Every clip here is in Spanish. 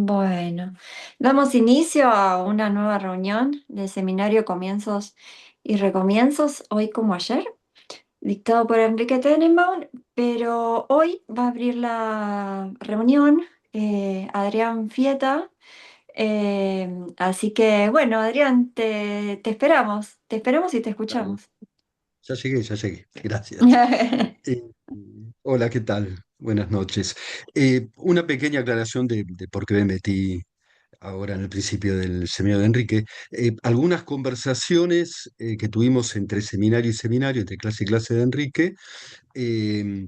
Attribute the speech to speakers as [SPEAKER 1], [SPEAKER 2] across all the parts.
[SPEAKER 1] Bueno, damos inicio a una nueva reunión del seminario Comienzos y Recomienzos, hoy como ayer, dictado por Enrique Tenenbaum, pero hoy va a abrir la reunión Adrián Fieta, así que bueno, Adrián, te esperamos y te
[SPEAKER 2] Dale.
[SPEAKER 1] escuchamos.
[SPEAKER 2] Ya llegué. Gracias. Eh, Hola, ¿qué tal? Buenas noches. Una pequeña aclaración de por qué me metí ahora en el principio del seminario de Enrique. Algunas conversaciones que tuvimos entre seminario y seminario, entre clase y clase de Enrique, eh,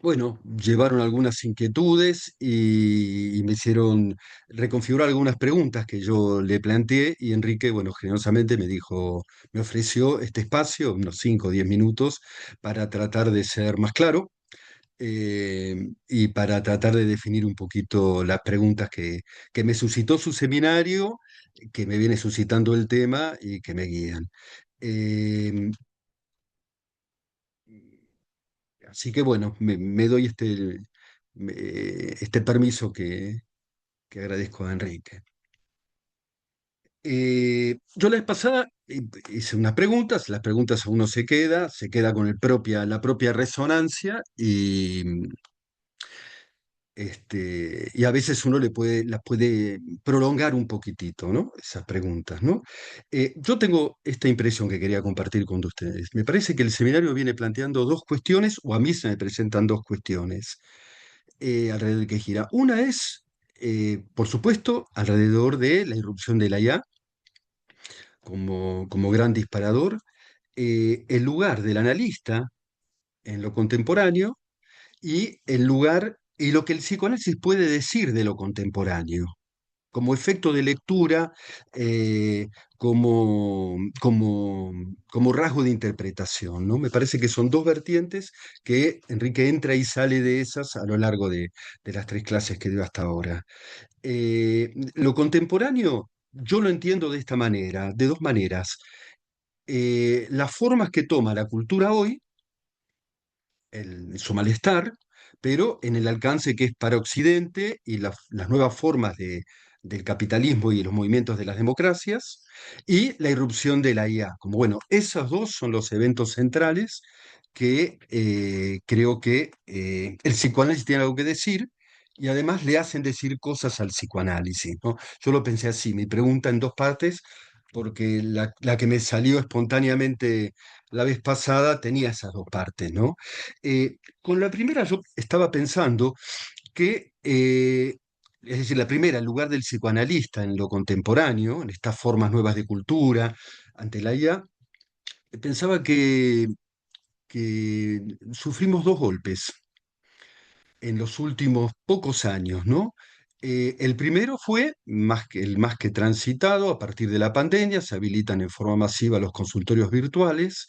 [SPEAKER 2] bueno, llevaron algunas inquietudes y me hicieron reconfigurar algunas preguntas que yo le planteé y Enrique, bueno, generosamente me dijo, me ofreció este espacio, unos 5 o 10 minutos, para tratar de ser más claro y para tratar de definir un poquito las preguntas que me suscitó su seminario, que me viene suscitando el tema y que me guían. Eh, Así que bueno, me doy este permiso que agradezco a Enrique. Yo la vez pasada hice unas preguntas, las preguntas uno se queda con la propia resonancia y a veces uno las puede prolongar un poquitito, ¿no? Esas preguntas, ¿no? Yo tengo esta impresión que quería compartir con ustedes. Me parece que el seminario viene planteando dos cuestiones, o a mí se me presentan dos cuestiones alrededor de que gira. Una es, por supuesto, alrededor de la irrupción de la IA como gran disparador, el lugar del analista en lo contemporáneo y el lugar y lo que el psicoanálisis puede decir de lo contemporáneo, como efecto de lectura, eh, como rasgo de interpretación, ¿no? Me parece que son dos vertientes que Enrique entra y sale de esas a lo largo de las tres clases que dio hasta ahora. Lo contemporáneo yo lo entiendo de esta manera, de dos maneras. Las formas que toma la cultura hoy, su malestar, pero en el alcance que es para Occidente y las nuevas formas del capitalismo y los movimientos de las democracias, y la irrupción de la IA. Como bueno, esos dos son los eventos centrales que creo que el psicoanálisis tiene algo que decir. Y además le hacen decir cosas al psicoanálisis, ¿no? Yo lo pensé así, mi pregunta en dos partes, porque la que me salió espontáneamente la vez pasada tenía esas dos partes, ¿no? Con la primera yo estaba pensando que, es decir, la primera, en lugar del psicoanalista en lo contemporáneo, en estas formas nuevas de cultura, ante la IA, pensaba que sufrimos dos golpes en los últimos pocos años, ¿no? El primero fue el más que transitado a partir de la pandemia, se habilitan en forma masiva los consultorios virtuales,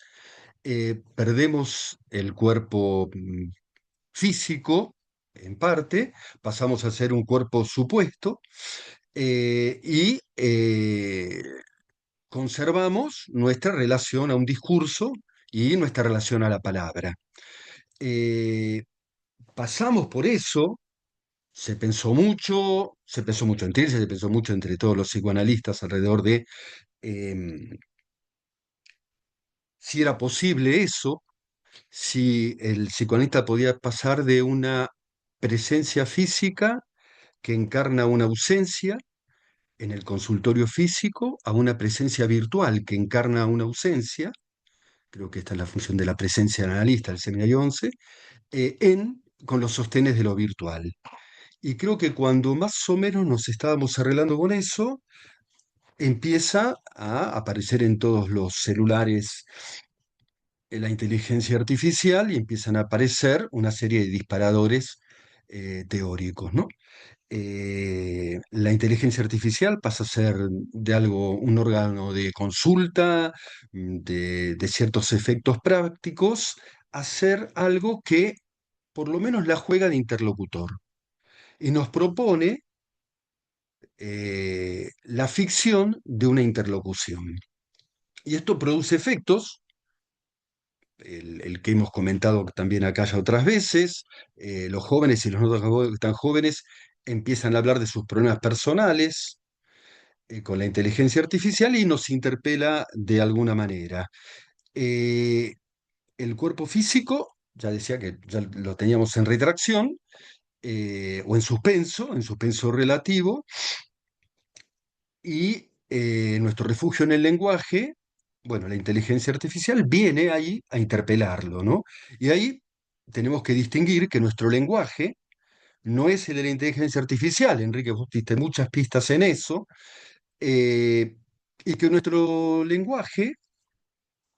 [SPEAKER 2] perdemos el cuerpo físico, en parte, pasamos a ser un cuerpo supuesto y conservamos nuestra relación a un discurso y nuestra relación a la palabra. Eh, Pasamos por eso, se pensó mucho entre ellos, se pensó mucho entre todos los psicoanalistas alrededor de eh, si era posible eso, si el psicoanalista podía pasar de una presencia física que encarna una ausencia en el consultorio físico a una presencia virtual que encarna una ausencia, creo que esta es la función de la presencia del analista del seminario 11, con los sostenes de lo virtual. Y creo que cuando más o menos nos estábamos arreglando con eso, empieza a aparecer en todos los celulares la inteligencia artificial y empiezan a aparecer una serie de disparadores teóricos, ¿no? La inteligencia artificial pasa a ser de algo, un órgano de consulta, de ciertos efectos prácticos, a ser algo que por lo menos la juega de interlocutor y nos propone la ficción de una interlocución. Y esto produce efectos el que hemos comentado también acá ya otras veces, los jóvenes y los no tan jóvenes empiezan a hablar de sus problemas personales con la inteligencia artificial y nos interpela de alguna manera. Eh, el cuerpo físico, ya decía que ya lo teníamos en retracción o en suspenso relativo, y nuestro refugio en el lenguaje, bueno, la inteligencia artificial viene ahí a interpelarlo, ¿no? Y ahí tenemos que distinguir que nuestro lenguaje no es el de la inteligencia artificial, Enrique, vos diste muchas pistas en eso, eh, y que nuestro lenguaje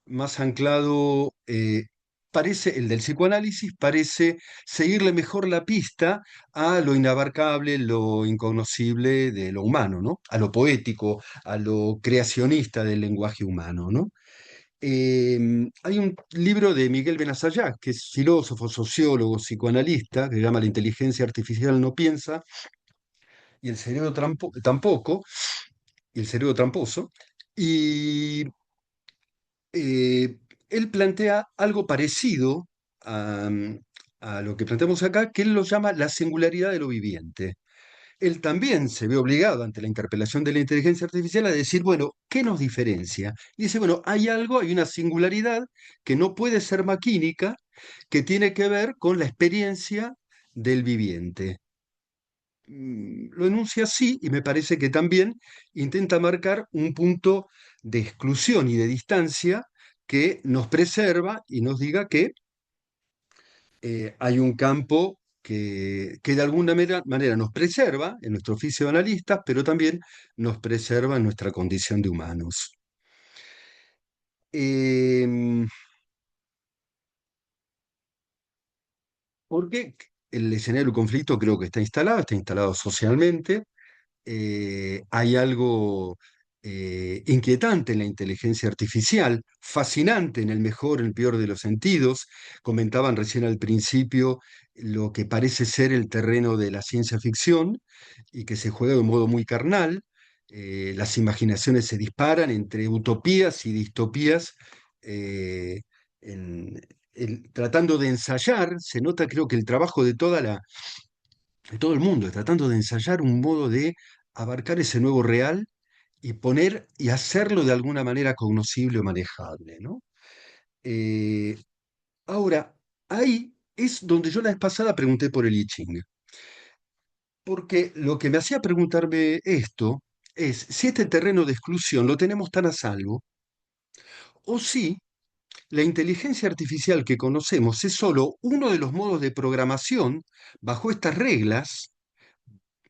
[SPEAKER 2] más anclado, parece, el del psicoanálisis, parece seguirle mejor la pista a lo inabarcable, lo incognoscible de lo humano, ¿no? A lo poético, a lo creacionista del lenguaje humano, ¿no? Hay un libro de Miguel Benassayag, que es filósofo, sociólogo, psicoanalista, que se llama La inteligencia artificial no piensa, y el cerebro tampoco, y el cerebro tramposo, y eh, él plantea algo parecido a, a lo que planteamos acá, que él lo llama la singularidad de lo viviente. Él también se ve obligado ante la interpelación de la inteligencia artificial a decir, bueno, ¿qué nos diferencia? Y dice, bueno, hay algo, hay una singularidad que no puede ser maquínica, que tiene que ver con la experiencia del viviente. Lo enuncia así y me parece que también intenta marcar un punto de exclusión y de distancia que nos preserva y nos diga que hay un campo que de alguna manera nos preserva en nuestro oficio de analistas, pero también nos preserva en nuestra condición de humanos. Em, Porque el escenario del conflicto creo que está instalado socialmente. Hay algo inquietante en la inteligencia artificial, fascinante en el mejor, en el peor de los sentidos. Comentaban recién al principio lo que parece ser el terreno de la ciencia ficción y que se juega de un modo muy carnal. Las imaginaciones se disparan entre utopías y distopías. eh, en- Tratando de ensayar, se nota creo que el trabajo de todo el mundo, tratando de ensayar un modo de abarcar ese nuevo real y poner y hacerlo de alguna manera cognoscible o manejable, ¿no? Eh, Ahora, ahí es donde yo la vez pasada pregunté por el I Ching, porque lo que me hacía preguntarme esto es si este terreno de exclusión lo tenemos tan a salvo o si la inteligencia artificial que conocemos es solo uno de los modos de programación bajo estas reglas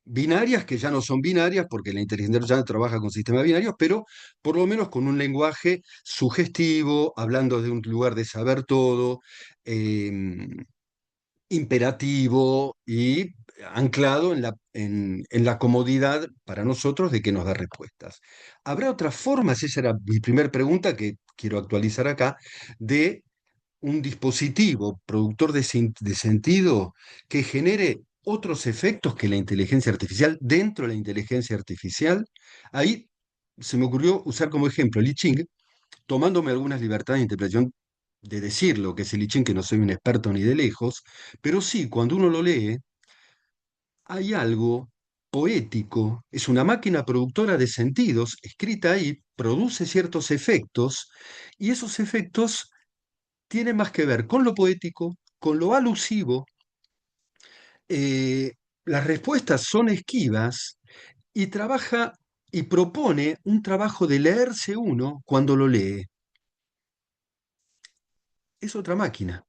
[SPEAKER 2] binarias que ya no son binarias, porque la inteligencia artificial trabaja con sistemas binarios, pero por lo menos con un lenguaje sugestivo, hablando de un lugar de saber todo, eh, imperativo y anclado en la comodidad para nosotros de que nos da respuestas. ¿Habrá otras formas? Esa era mi primera pregunta que quiero actualizar acá, de un dispositivo productor de sentido que genere otros efectos que la inteligencia artificial dentro de la inteligencia artificial. Ahí se me ocurrió usar como ejemplo el I Ching, tomándome algunas libertades de interpretación de decir lo que es el I Ching, que no soy un experto ni de lejos, pero sí, cuando uno lo lee, hay algo poético, es una máquina productora de sentidos, escrita ahí, produce ciertos efectos, y esos efectos tiene más que ver con lo poético, con lo alusivo. eh, las respuestas son esquivas y trabaja y propone un trabajo de leerse uno cuando lo lee. Es otra máquina,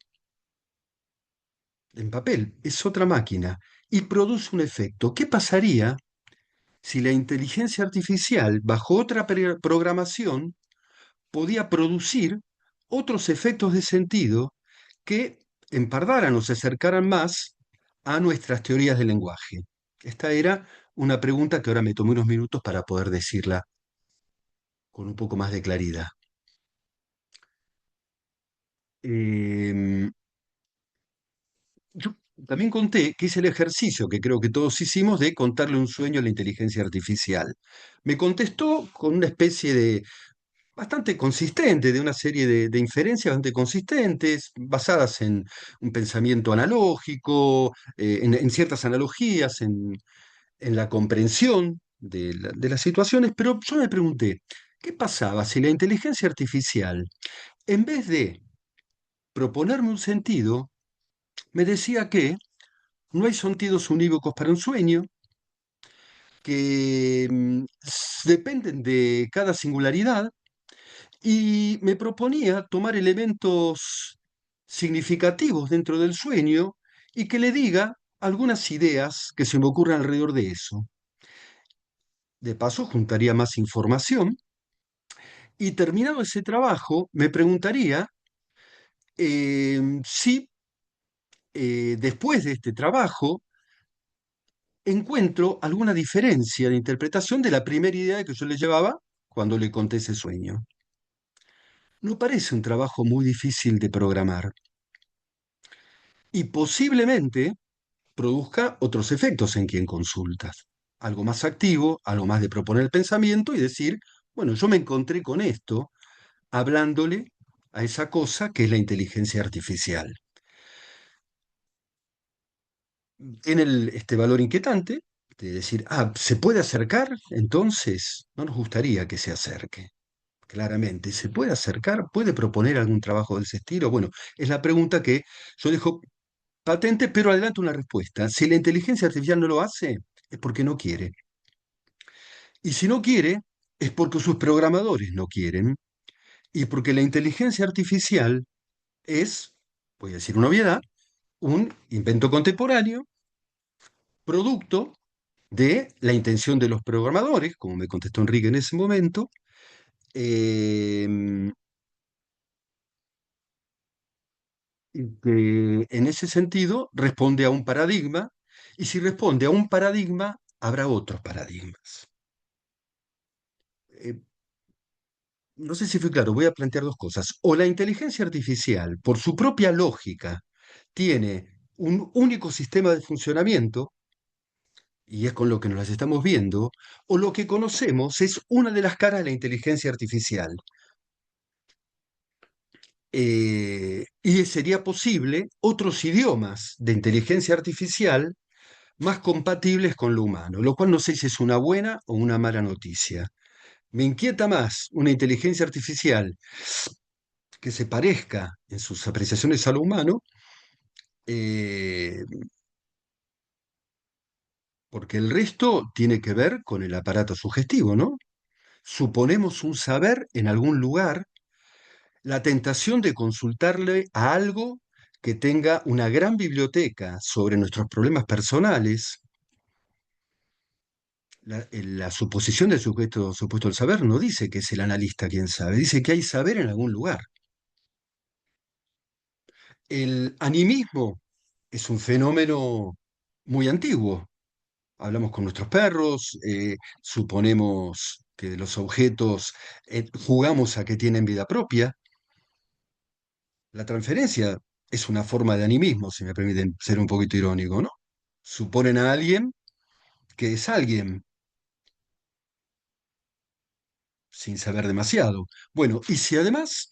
[SPEAKER 2] en papel, es otra máquina y produce un efecto. ¿Qué pasaría si la inteligencia artificial, bajo otra programación, podía producir otros efectos de sentido que empardaran o se acercaran más a nuestras teorías del lenguaje? Esta era una pregunta que ahora me tomé unos minutos para poder decirla con un poco más de claridad. Yo también conté que hice el ejercicio que creo que todos hicimos de contarle un sueño a la inteligencia artificial. Me contestó con una especie de bastante consistente, de una serie de inferencias bastante consistentes, basadas en un pensamiento analógico, en ciertas analogías, en la comprensión de las situaciones, pero yo me pregunté, ¿qué pasaba si la inteligencia artificial, en vez de proponerme un sentido, me decía que no hay sentidos unívocos para un sueño, que dependen de cada singularidad, y me proponía tomar elementos significativos dentro del sueño y que le diga algunas ideas que se me ocurran alrededor de eso? De paso, juntaría más información y terminado ese trabajo, me preguntaría si después de este trabajo encuentro alguna diferencia de interpretación de la primera idea que yo le llevaba cuando le conté ese sueño. No parece un trabajo muy difícil de programar y posiblemente produzca otros efectos en quien consultas. Algo más activo, algo más de proponer el pensamiento y decir, bueno, yo me encontré con esto hablándole a esa cosa que es la inteligencia artificial. Tiene este valor inquietante de decir, ah, ¿se puede acercar? Entonces, no nos gustaría que se acerque. Claramente, ¿se puede acercar? ¿Puede proponer algún trabajo de ese estilo? Bueno, es la pregunta que yo dejo patente, pero adelanto una respuesta. Si la inteligencia artificial no lo hace, es porque no quiere. Y si no quiere, es porque sus programadores no quieren. Y porque la inteligencia artificial es, voy a decir una obviedad, un invento contemporáneo, producto de la intención de los programadores, como me contestó Enrique en ese momento, eh, y que en ese sentido responde a un paradigma, y si responde a un paradigma, habrá otros paradigmas. Eh, no sé si fui claro, voy a plantear dos cosas. O la inteligencia artificial, por su propia lógica, tiene un único sistema de funcionamiento, y es con lo que nos las estamos viendo, o lo que conocemos es una de las caras de la inteligencia artificial. Y sería posible otros idiomas de inteligencia artificial más compatibles con lo humano, lo cual no sé si es una buena o una mala noticia. Me inquieta más una inteligencia artificial que se parezca en sus apreciaciones a lo humano, eh, porque el resto tiene que ver con el aparato sugestivo, ¿no? Suponemos un saber en algún lugar, la tentación de consultarle a algo que tenga una gran biblioteca sobre nuestros problemas personales. La suposición del sujeto supuesto del saber no dice que es el analista quien sabe, dice que hay saber en algún lugar. El animismo es un fenómeno muy antiguo. Hablamos con nuestros perros, suponemos que los objetos jugamos a que tienen vida propia. La transferencia es una forma de animismo, si me permiten ser un poquito irónico, ¿no? Suponen a alguien que es alguien sin saber demasiado. Bueno, y si además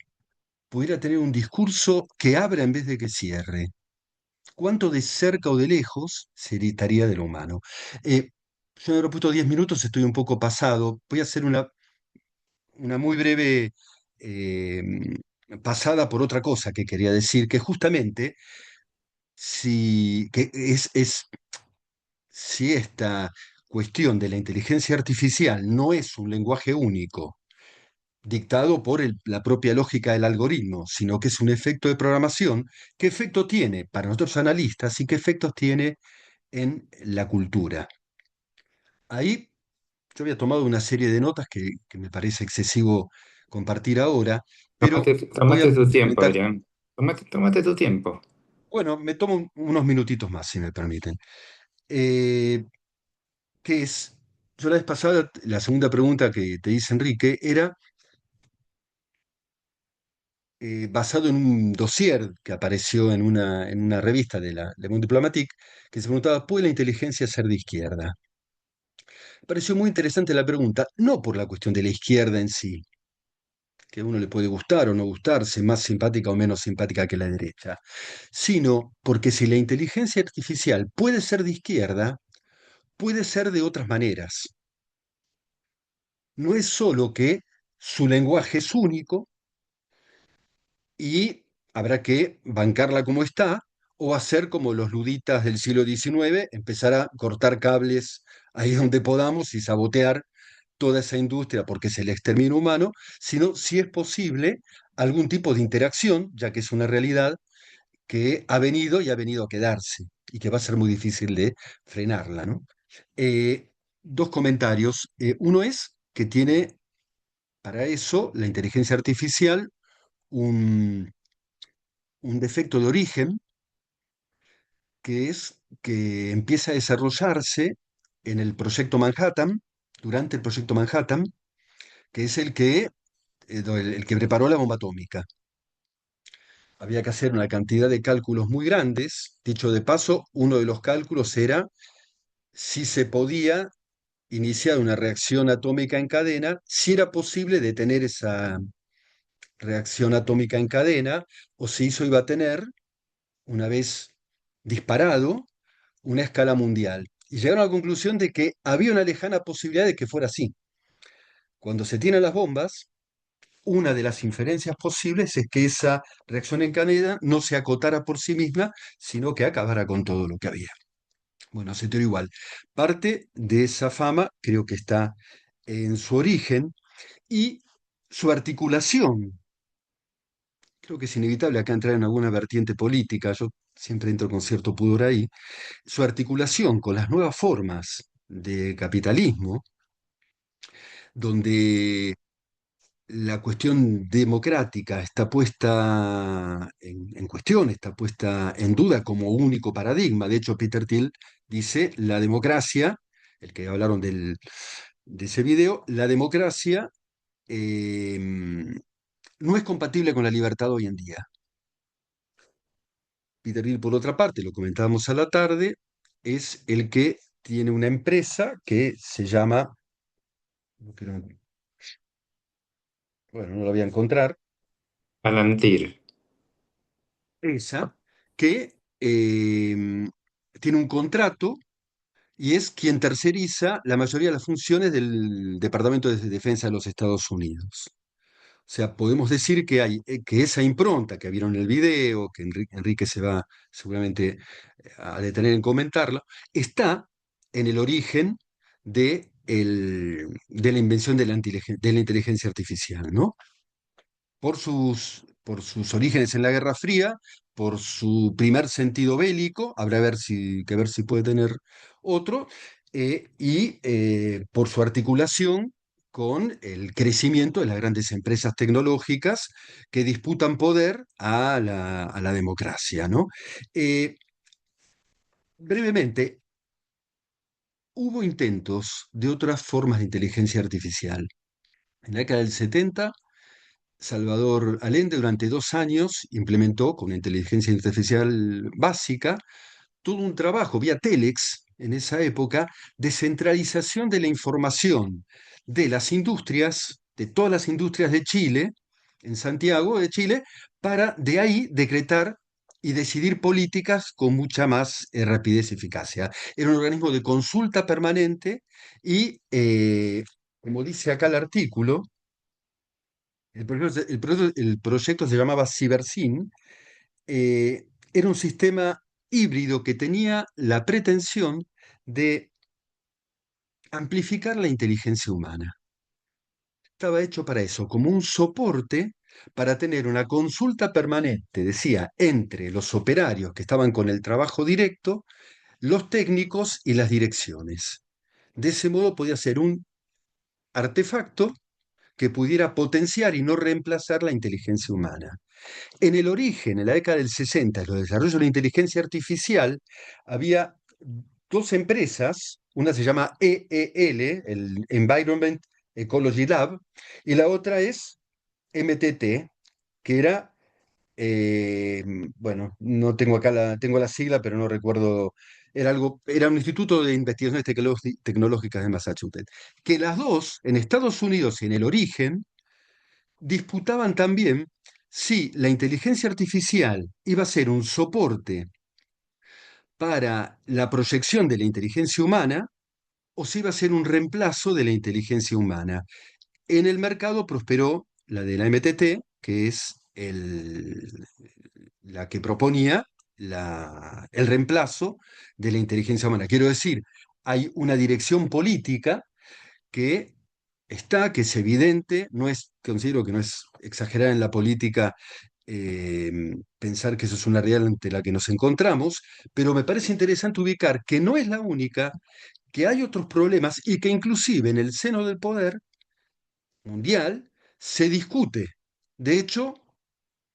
[SPEAKER 2] pudiera tener un discurso que abra en vez de que cierre, ¿cuánto de cerca o de lejos se estaría de lo humano? Yo me he propuesto 10 minutos, estoy un poco pasado. Voy a hacer una muy breve eh, pasada por otra cosa que quería decir, que justamente si esta cuestión de la inteligencia artificial no es un lenguaje único, dictado por la propia lógica del algoritmo, sino que es un efecto de programación, ¿qué efecto tiene para nosotros analistas y qué efectos tiene en la cultura? Ahí yo había tomado una serie de notas que me parece excesivo compartir ahora, pero voy a
[SPEAKER 3] Tómate tu tiempo,
[SPEAKER 2] comentar,
[SPEAKER 3] Adrián. Tómate tu tiempo.
[SPEAKER 2] bueno, me tomo unos minutitos más, si me permiten. Eh, que es, yo la vez pasada, la segunda pregunta que te hice, Enrique, era basado en un dossier que apareció en una revista de la Le Monde Diplomatique, que se preguntaba, ¿puede la inteligencia ser de izquierda? Pareció muy interesante la pregunta, no por la cuestión de la izquierda en sí, que a uno le puede gustar o no gustarse, más simpática o menos simpática que la derecha, sino porque si la inteligencia artificial puede ser de izquierda, puede ser de otras maneras. No es solo que su lenguaje es único y habrá que bancarla como está, o hacer como los luditas del siglo XIX, empezar a cortar cables ahí donde podamos y sabotear toda esa industria porque es el exterminio humano, sino si es posible algún tipo de interacción, ya que es una realidad que ha venido y ha venido a quedarse y que va a ser muy difícil de frenarla, ¿no? Dos comentarios. Uno es que tiene para eso la inteligencia artificial un, un defecto de origen, que es que empieza a desarrollarse en el proyecto Manhattan, durante el proyecto Manhattan, que es el que preparó la bomba atómica. Había que hacer una cantidad de cálculos muy grandes. Dicho de paso, uno de los cálculos era si se podía iniciar una reacción atómica en cadena, si era posible detener esa reacción atómica en cadena, o si eso iba a tener, una vez disparado, una escala mundial. Y llegaron a la conclusión de que había una lejana posibilidad de que fuera así. Cuando se tienen las bombas, una de las inferencias posibles es que esa reacción en cadena no se acotara por sí misma, sino que acabara con todo lo que había. Bueno, se teoría igual. Parte de esa fama creo que está en su origen y su articulación. Creo que es inevitable acá entrar en alguna vertiente política, yo siempre entro con cierto pudor ahí. Su articulación con las nuevas formas de capitalismo, donde la cuestión democrática está puesta en cuestión, está puesta en duda como único paradigma. De hecho, Peter Thiel dice, la democracia, el que hablaron de ese video, la democracia eh, no es compatible con la libertad hoy en día. Peter Thiel, por otra parte, lo comentábamos a la tarde, es el que tiene una empresa que se llama, no quiero- bueno, no la voy a encontrar,
[SPEAKER 3] Palantir.
[SPEAKER 2] esa, que tiene un contrato y es quien terceriza la mayoría de las funciones del Departamento de Defensa de los Estados Unidos. O sea, podemos decir que hay que esa impronta que vieron en el video, que Enrique se va seguramente a detener en comentarlo, está en el origen de la invención de la inteligencia artificial, ¿no? Por sus orígenes en la Guerra Fría, por su primer sentido bélico, habrá que ver si puede tener otro, y por su articulación con el crecimiento de las grandes empresas tecnológicas que disputan poder a la democracia, ¿no? Eh, brevemente, hubo intentos de otras formas de inteligencia artificial. En la década del 70 Salvador Allende durante 2 años implementó con inteligencia artificial básica todo un trabajo vía Telex en esa época de centralización de la información de las industrias, de todas las industrias de Chile, en Santiago de Chile, para de ahí decretar y decidir políticas con mucha más rapidez y eficacia. Era un organismo de consulta permanente y, como dice acá el artículo, el proyecto se llamaba CiberSyn. Era un sistema híbrido que tenía la pretensión de amplificar la inteligencia humana. Estaba hecho para eso, como un soporte para tener una consulta permanente, decía, entre los operarios que estaban con el trabajo directo, los técnicos y las direcciones. De ese modo podía ser un artefacto que pudiera potenciar y no reemplazar la inteligencia humana. En el origen, en la década del 60, en los desarrollos de la inteligencia artificial, había dos empresas, una se llama EEL, el Environment Ecology Lab, y la otra es MTT, que era, eh, bueno, no tengo acá tengo la sigla, pero no recuerdo, era un instituto de investigaciones tecnológicas de Massachusetts, que las dos, en Estados Unidos y en el origen, disputaban también si la inteligencia artificial iba a ser un soporte para la proyección de la inteligencia humana o si iba a ser un reemplazo de la inteligencia humana. En el mercado prosperó la de la MTT, que es la que proponía el reemplazo de la inteligencia humana. Quiero decir, hay una dirección política que que es evidente, considero que no es exagerar en la política eh, pensar que eso es una realidad ante la que nos encontramos, pero me parece interesante ubicar que no es la única, que hay otros problemas y que inclusive en el seno del poder mundial se discute. De hecho,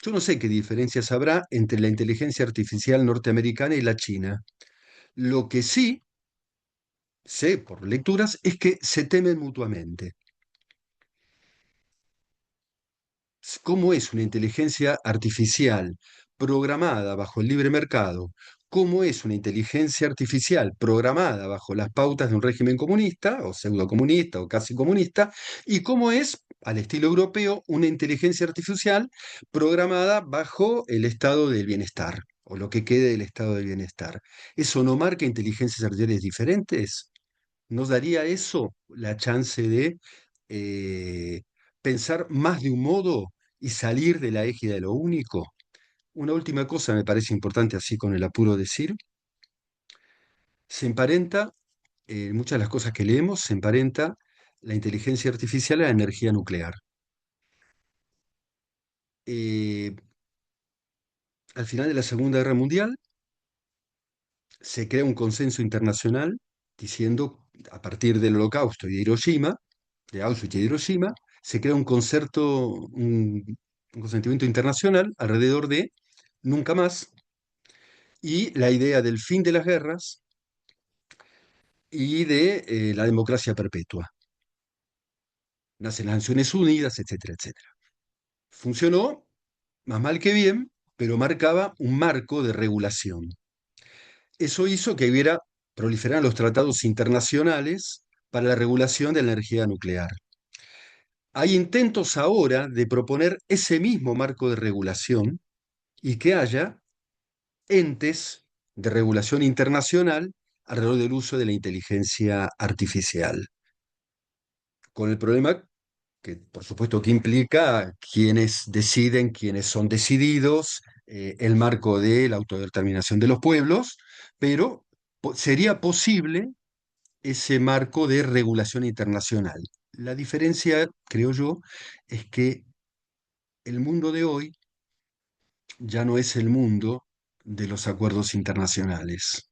[SPEAKER 2] yo no sé qué diferencias habrá entre la inteligencia artificial norteamericana y la china. Lo que sí sé por lecturas es que se temen mutuamente. ¿Cómo es una inteligencia artificial programada bajo el libre mercado? ¿Cómo es una inteligencia artificial programada bajo las pautas de un régimen comunista o pseudocomunista o casi comunista? ¿Y cómo es, al estilo europeo, una inteligencia artificial programada bajo el estado del bienestar o lo que quede del estado del bienestar? ¿Eso no marca inteligencias artificiales diferentes? ¿Nos daría eso la chance de eh, pensar más de un modo y salir de la égida de lo único? Una última cosa me parece importante, así con el apuro decir, se emparenta, muchas de las cosas que leemos, se emparenta la inteligencia artificial a la energía nuclear. Eh, Al final de la Segunda Guerra Mundial se crea un consenso internacional diciendo, a partir del Holocausto y de Hiroshima, de Auschwitz y de Hiroshima, se crea un consentimiento internacional alrededor de nunca más y la idea del fin de las guerras y de la democracia perpetua. Nacen las Naciones Unidas, etcétera, etcétera. Funcionó más mal que bien, pero marcaba un marco de regulación. Eso hizo que hubiera proliferaran los tratados internacionales para la regulación de la energía nuclear. Hay intentos ahora de proponer ese mismo marco de regulación y que haya entes de regulación internacional alrededor del uso de la inteligencia artificial, con el problema que por supuesto que implica quienes deciden, quienes son decididos, el marco de la autodeterminación de los pueblos, pero sería posible ese marco de regulación internacional. La diferencia, creo yo, es que el mundo de hoy ya no es el mundo de los acuerdos internacionales.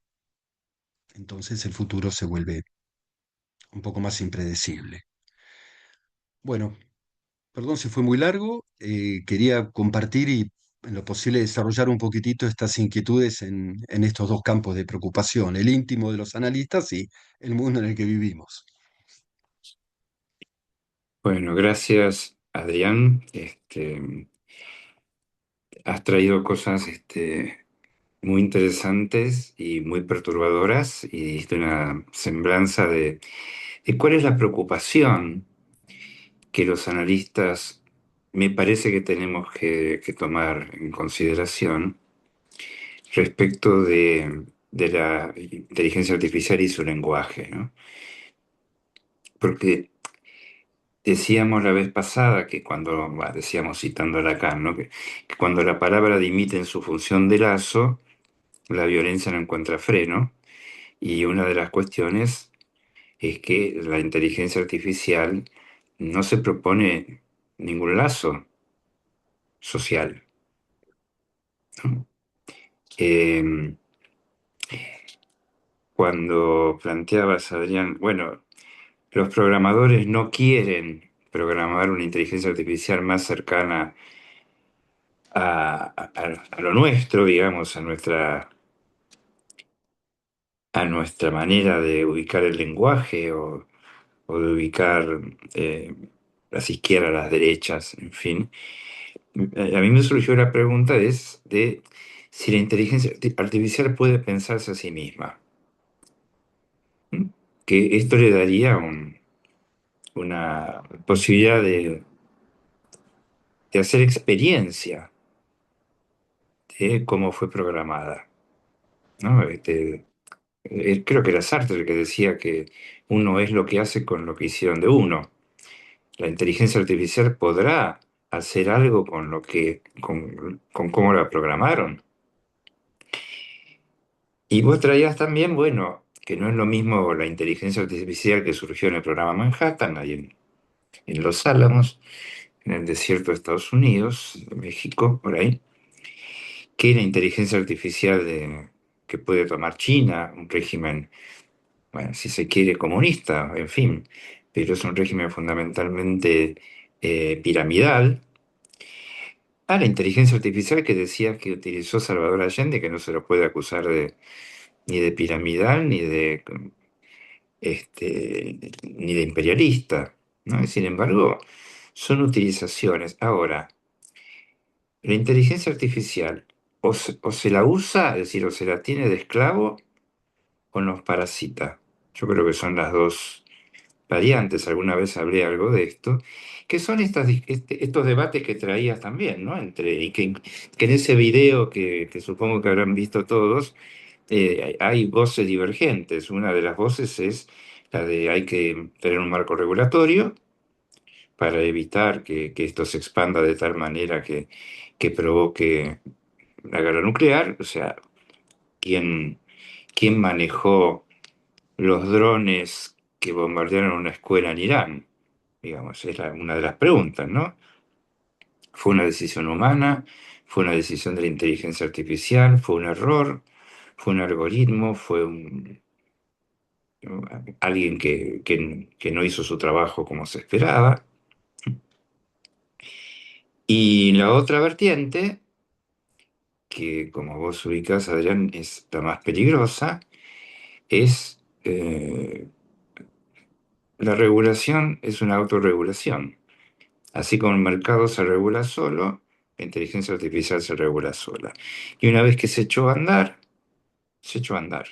[SPEAKER 2] Entonces el futuro se vuelve un poco más impredecible. Bueno, perdón si fue muy largo, quería compartir y en lo posible desarrollar un poquitito estas inquietudes en estos dos campos de preocupación, el íntimo de los analistas y el mundo en el que vivimos.
[SPEAKER 3] Bueno, gracias, Adrián. Has traído cosas muy interesantes y muy perturbadoras y diste una semblanza de cuál es la preocupación que los analistas me parece que tenemos que tomar en consideración respecto de la inteligencia artificial y su lenguaje, ¿no? Porque decíamos la vez pasada que decíamos citando a Lacan, ¿no? Que cuando la palabra dimite en su función de lazo, la violencia no encuentra freno. Y una de las cuestiones es que la inteligencia artificial no se propone ningún lazo social, ¿no? Eh, Cuando planteabas, Adrián, bueno, los programadores no quieren programar una inteligencia artificial más cercana a lo nuestro, digamos, a nuestra manera de ubicar el lenguaje o de ubicar las izquierdas, las derechas, en fin. A mí me surgió la pregunta de si la inteligencia artificial puede pensarse a sí misma. ¿Mm? Que esto le daría una posibilidad de hacer experiencia de cómo fue programada, ¿no? Creo que era Sartre el que decía que uno es lo que hace con lo que hicieron de uno. La inteligencia artificial podrá hacer algo con con cómo la programaron. Y vos traías también, bueno, que no es lo mismo la inteligencia artificial que surgió en el programa Manhattan, ahí en Los Álamos, en el desierto de Estados Unidos, de México, por ahí, que la inteligencia artificial que puede tomar China, un régimen, bueno, si se quiere, comunista, en fin, pero es un régimen fundamentalmente piramidal, a la inteligencia artificial que decía que utilizó Salvador Allende, que no se lo puede acusar ni de piramidal ni de imperialista, ¿no? Y sin embargo, son utilizaciones. Ahora, la inteligencia artificial o se la usa, es decir, o se la tiene de esclavo o nos parasita. Yo creo que son las dos variantes. Alguna vez hablé algo de esto, que son estos debates que traías también, ¿no? Que en ese video que supongo que habrán visto todos, hay voces divergentes. Una de las voces es la de hay que tener un marco regulatorio para evitar que esto se expanda de tal manera que provoque la guerra nuclear. O sea, ¿quién, quién manejó los drones que bombardearon una escuela en Irán? Digamos, es una de las preguntas, ¿no? ¿Fue una decisión humana? ¿Fue una decisión de la inteligencia artificial? ¿Fue un error? ¿Fue un algoritmo? ¿Fue alguien que no hizo su trabajo como se esperaba? Y la otra vertiente, que como vos ubicás, Adrián, es la más peligrosa, es la regulación es una autorregulación. Así como el mercado se regula solo, la inteligencia artificial se regula sola. Y una vez que se echó a andar, se echó a andar.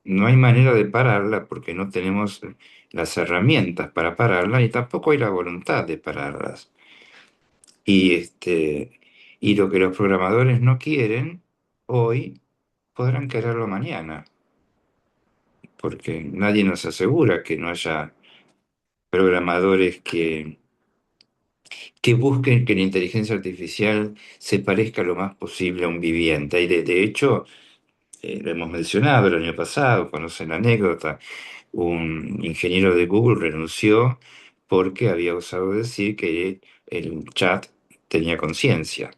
[SPEAKER 3] No hay manera de pararla porque no tenemos las herramientas para pararla y tampoco hay la voluntad de pararlas. Y, y lo que los programadores no quieren hoy, podrán quererlo mañana, porque nadie nos asegura que no haya programadores que busquen que la inteligencia artificial se parezca lo más posible a un viviente. Y de hecho, lo hemos mencionado el año pasado, conocen la anécdota, un ingeniero de Google renunció porque había osado decir que el chat tenía conciencia.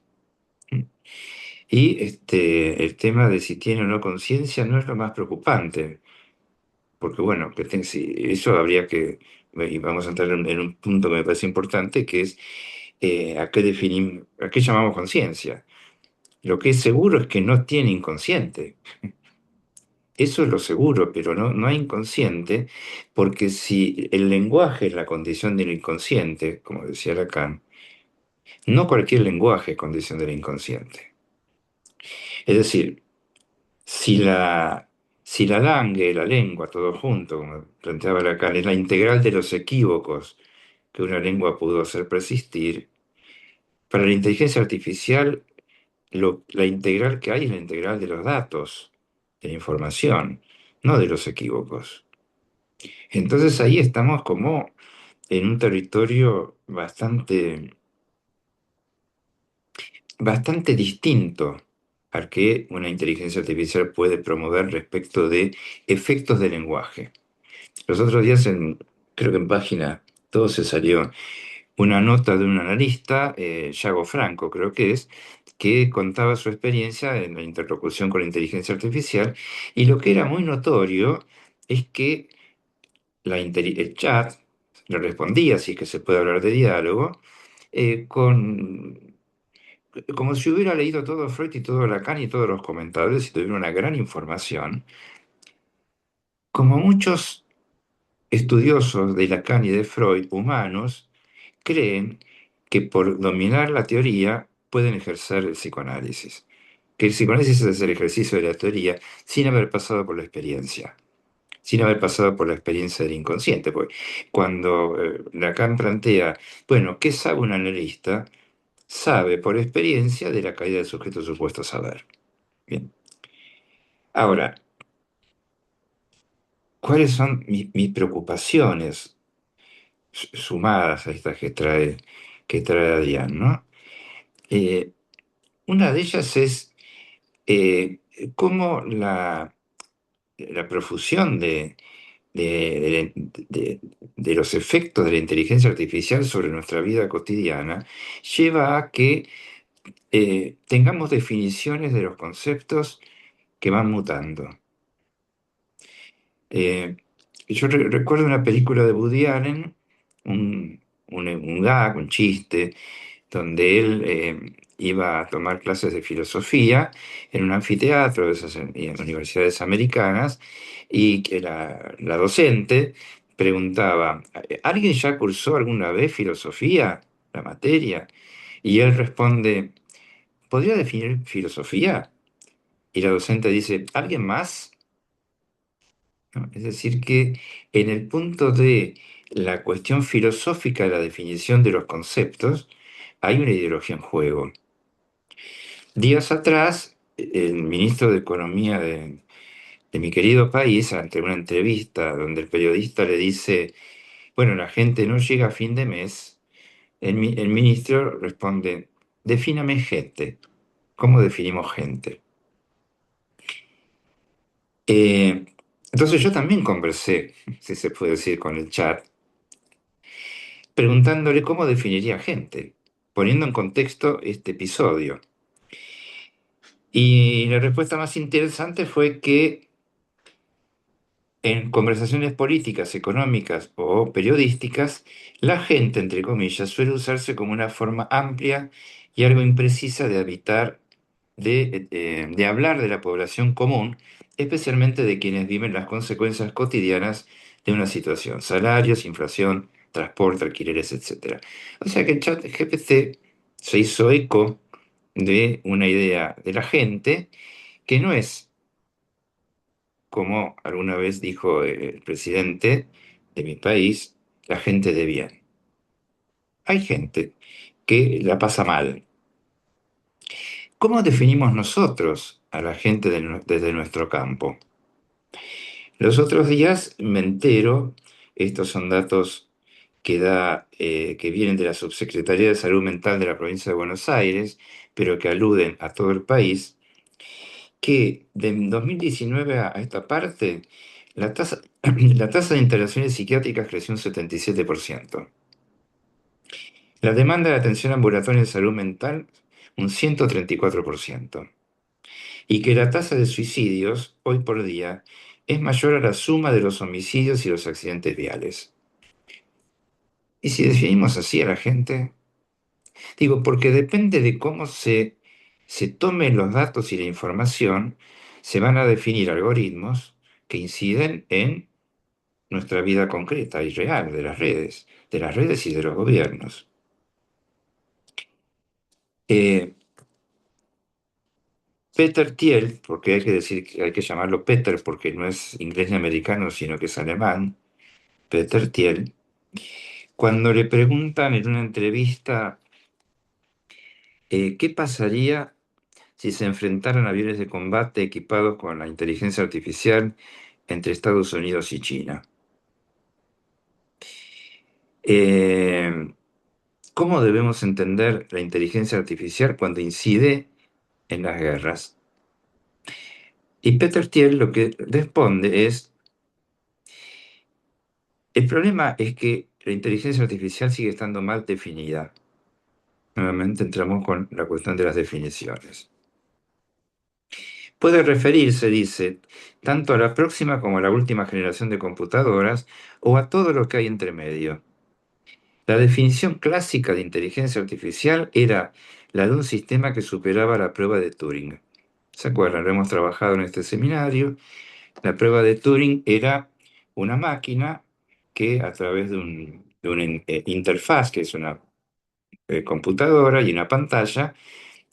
[SPEAKER 3] Y el tema de si tiene o no conciencia no es lo más preocupante, porque bueno, si, eso habría y vamos a entrar en un punto que me parece importante, que es a qué llamamos conciencia. Lo que es seguro es que no tiene inconsciente. Eso es lo seguro, pero no hay inconsciente, porque si el lenguaje es la condición del inconsciente, como decía Lacan, no cualquier lenguaje es condición del inconsciente. Es decir, si si la langue, la lengua, todo junto, como planteaba Lacan, es la integral de los equívocos que una lengua pudo hacer persistir, para la inteligencia artificial la integral que hay es la integral de los datos, de la información, no de los equívocos. Entonces ahí estamos como en un territorio bastante distinto al que una inteligencia artificial puede promover respecto de efectos de lenguaje. Los otros días, creo que en página 12 salió una nota de un analista, Yago Franco creo que es, que contaba su experiencia en la interlocución con la inteligencia artificial y lo que era muy notorio es que el chat le respondía, si es que se puede hablar de diálogo, como si hubiera leído todo Freud y todo Lacan y todos los comentadores y tuviera una gran información. Como muchos estudiosos de Lacan y de Freud, humanos, creen que por dominar la teoría pueden ejercer el psicoanálisis. Que el psicoanálisis es el ejercicio de la teoría sin haber pasado por la experiencia. sin haber pasado por la experiencia del inconsciente. Porque cuando Lacan plantea, bueno, ¿qué sabe un analista? Sabe por experiencia de la caída del sujeto supuesto a saber. Bien. Ahora, ¿cuáles son mis preocupaciones sumadas a estas que trae Adrián, ¿no? Eh, una de ellas es eh, cómo la profusión de los efectos de la inteligencia artificial sobre nuestra vida cotidiana lleva a que tengamos definiciones de los conceptos que van mutando. Eh, yo recuerdo una película de Woody Allen, un gag, un chiste, donde él iba a tomar clases de filosofía en un anfiteatro de esas universidades americanas y que la docente preguntaba, ¿alguien ya cursó alguna vez filosofía, la materia? Y él responde, ¿podría definir filosofía? Y la docente dice, ¿alguien más? ¿No? Es decir, que en el punto de la cuestión filosófica de la definición de los conceptos, hay una ideología en juego. Días atrás, el ministro de Economía de mi querido país, ante una entrevista donde el periodista le dice, bueno, la gente no llega a fin de mes, el ministro responde, defíname gente. ¿Cómo definimos gente? Eh, entonces yo también conversé, si se puede decir, con el chat, preguntándole cómo definiría gente, poniendo en contexto este episodio. Y la respuesta más interesante fue que en conversaciones políticas, económicas o periodísticas, la gente, entre comillas, suele usarse como una forma amplia y algo imprecisa de habitar, de hablar de la población común, especialmente de quienes viven las consecuencias cotidianas de una situación, salarios, inflación, transporte, alquileres, etc. O sea que el chat GPT se hizo eco de una idea de la gente que no es como alguna vez dijo el presidente de mi país, la gente de bien. Hay gente que la pasa mal. ¿Cómo definimos nosotros a la gente desde nuestro campo? Los otros días me entero, estos son datos que vienen de la Subsecretaría de Salud Mental de la provincia de Buenos Aires, pero que aluden a todo el país, que de 2019 a esta parte, la tasa, la tasa de internaciones psiquiátricas creció un 77%. La demanda de atención ambulatoria en salud mental, un 134%. Y que la tasa de suicidios, hoy por día, es mayor a la suma de los homicidios y los accidentes viales. ¿Y si definimos así a la gente? Digo, porque depende de cómo se tomen los datos y la información, se van a definir algoritmos que inciden en nuestra vida concreta y real de las redes y de los gobiernos. Eh, Peter Thiel, porque hay que decir que hay que llamarlo Peter porque no es inglés ni americano, sino que es alemán, Peter Thiel, cuando le preguntan en una entrevista qué pasaría si se enfrentaran aviones de combate equipados con la inteligencia artificial entre Estados Unidos y China. Eh, ¿Cómo debemos entender la inteligencia artificial cuando incide en las guerras? Y Peter Thiel lo que responde es, el problema es que la inteligencia artificial sigue estando mal definida. Nuevamente entramos con la cuestión de las definiciones. Puede referirse, dice, tanto a la próxima como a la última generación de computadoras o a todo lo que hay entre medio. La definición clásica de inteligencia artificial era la de un sistema que superaba la prueba de Turing. ¿Se acuerdan? Lo hemos trabajado en este seminario. La prueba de Turing era una máquina que a través de una interfaz, que es una computadora y una pantalla,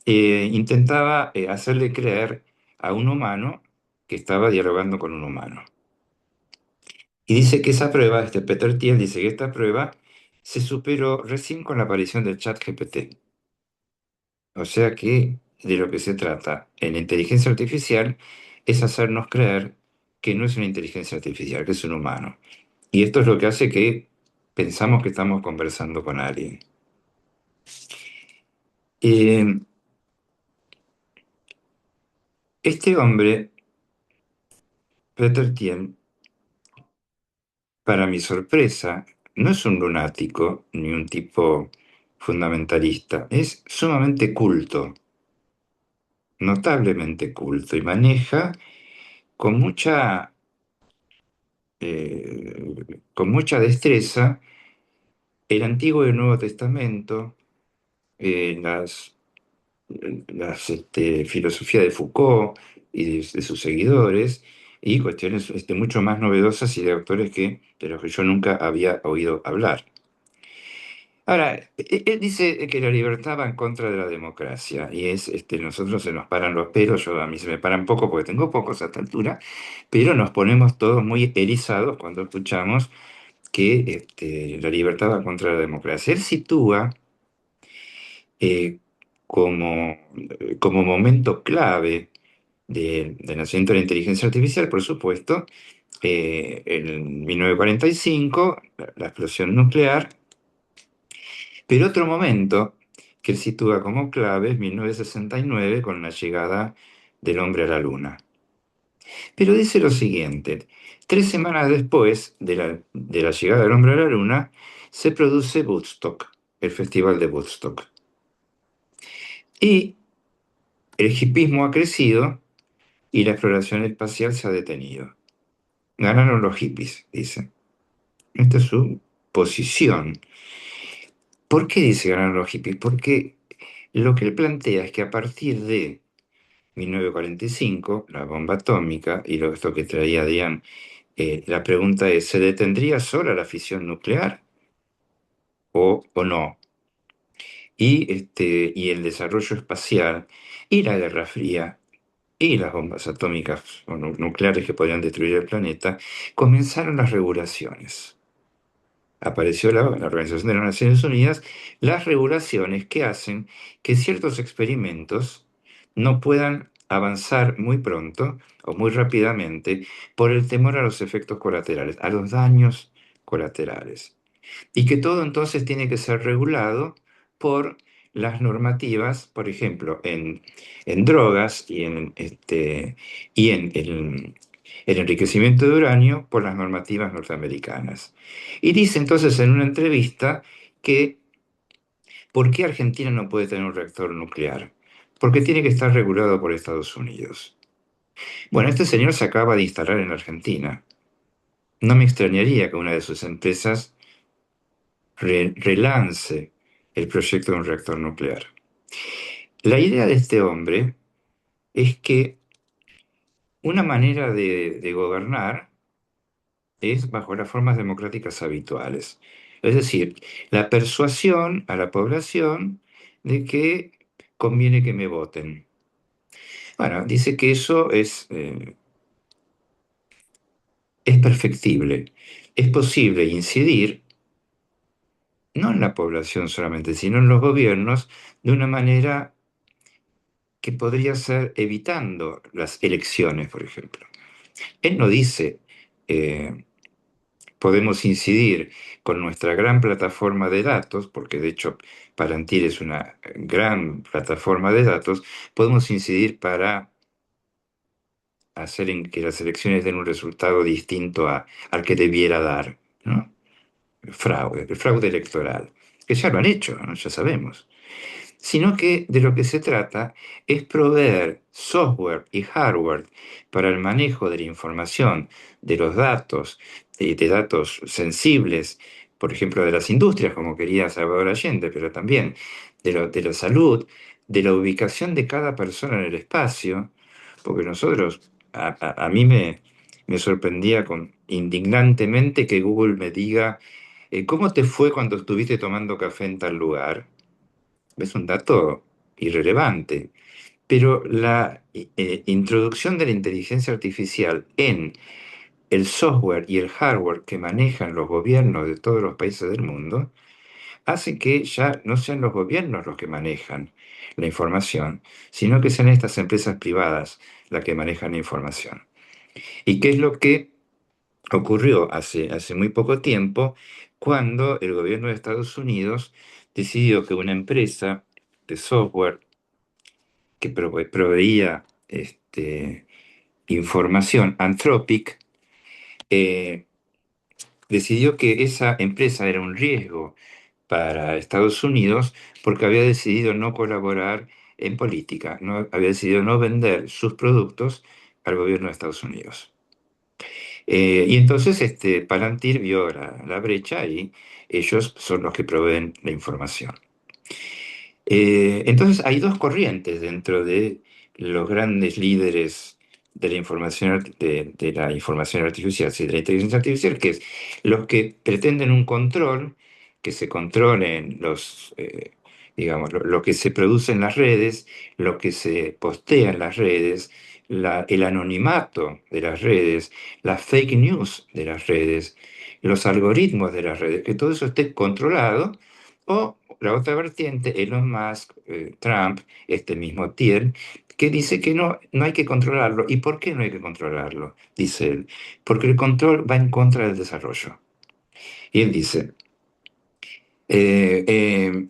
[SPEAKER 3] intentaba hacerle creer a un humano que estaba dialogando con un humano. Y dice que esa prueba, este Peter Thiel dice que esta prueba se superó recién con la aparición del chat GPT. O sea que de lo que se trata en la inteligencia artificial es hacernos creer que no es una inteligencia artificial, que es un humano. Y esto es lo que hace que pensamos que estamos conversando con alguien. Eh, este hombre, Peter Thiel, para mi sorpresa, no es un lunático ni un tipo fundamentalista, es sumamente culto, notablemente culto, y maneja con con mucha destreza el Antiguo y el Nuevo Testamento, eh, las, filosofía de Foucault y de sus seguidores, y cuestiones mucho más novedosas y de autores de los que yo nunca había oído hablar. Ahora, él dice que la libertad va en contra de la democracia y nosotros se nos paran los pelos, a mí se me paran poco porque tengo pocos a esta altura, pero nos ponemos todos muy erizados cuando escuchamos que la libertad va contra la democracia. Él sitúa eh, como, como momento clave del nacimiento de la inteligencia artificial, por supuesto, en 1945, la explosión nuclear. Pero otro momento que él sitúa como clave es 1969 con la llegada del hombre a la Luna. Pero dice lo siguiente, 3 semanas después de la llegada del hombre a la Luna, se produce Woodstock, el Festival de Woodstock. Y el hipismo ha crecido y la exploración espacial se ha detenido. Ganaron los hippies, dice. Esta es su posición. ¿Por qué dice ganaron los hippies? Porque lo que él plantea es que a partir de 1945, la bomba atómica, y esto que traía Diane, la pregunta es, ¿se detendría sola la fisión nuclear o no? Y el desarrollo espacial, y la Guerra Fría, y las bombas atómicas o nucleares que podrían destruir el planeta, comenzaron las regulaciones. Apareció la Organización de las Naciones Unidas, las regulaciones que hacen que ciertos experimentos no puedan avanzar muy pronto o muy rápidamente por el temor a los efectos colaterales, a los daños colaterales. Y que todo entonces tiene que ser regulado por las normativas, por ejemplo, en drogas y en el enriquecimiento de uranio por las normativas norteamericanas. Y dice entonces en una entrevista que ¿por qué Argentina no puede tener un reactor nuclear? Porque tiene que estar regulado por Estados Unidos. Bueno, este señor se acaba de instalar en la Argentina. No me extrañaría que una de sus empresas relance el proyecto de un reactor nuclear. La idea de este hombre es que una manera de gobernar es bajo las formas democráticas habituales. Es decir, la persuasión a la población de que conviene que me voten. Bueno, dice que eso es perfectible. Es posible incidir no en la población solamente, sino en los gobiernos de una manera que podría ser evitando las elecciones, por ejemplo. Él no dice, eh, podemos incidir con nuestra gran plataforma de datos, porque de hecho Palantir es una gran plataforma de datos, podemos incidir para hacer en que las elecciones den un resultado distinto al que debiera dar, ¿no? El fraude electoral, que ya lo han hecho, ¿no? Ya sabemos, sino que de lo que se trata es proveer software y hardware para el manejo de la información, de los datos, de datos sensibles, por ejemplo, de las industrias, como quería Salvador Allende, pero también de la salud, de la ubicación de cada persona en el espacio, porque a mí me sorprendía indignantemente que Google me diga, ¿cómo te fue cuando estuviste tomando café en tal lugar? Es un dato irrelevante, pero la introducción de la inteligencia artificial en el software y el hardware que manejan los gobiernos de todos los países del mundo hace que ya no sean los gobiernos los que manejan la información, sino que sean estas empresas privadas las que manejan la información. ¿Y qué es lo que ocurrió hace muy poco tiempo cuando el gobierno de Estados Unidos decidió que una empresa de software que proveía información, Anthropic, eh, decidió que esa empresa era un riesgo para Estados Unidos porque había decidido no colaborar en política, no, había decidido no vender sus productos al gobierno de Estados Unidos. Y entonces Palantir vio la brecha y ellos son los que proveen la información. Entonces hay dos corrientes dentro de los grandes líderes de la información, de la información artificial, sí, de la inteligencia artificial, que es los que pretenden un control, que se controlen digamos, lo que se produce en las redes, lo que se postea en las redes, el anonimato de las redes, las fake news de las redes, los algoritmos de las redes, que todo eso esté controlado o la otra vertiente, Elon Musk, Trump, este mismo Thiel, que dice que no hay que controlarlo. ¿Y por qué no hay que controlarlo? Dice él. Porque el control va en contra del desarrollo. Y él dice,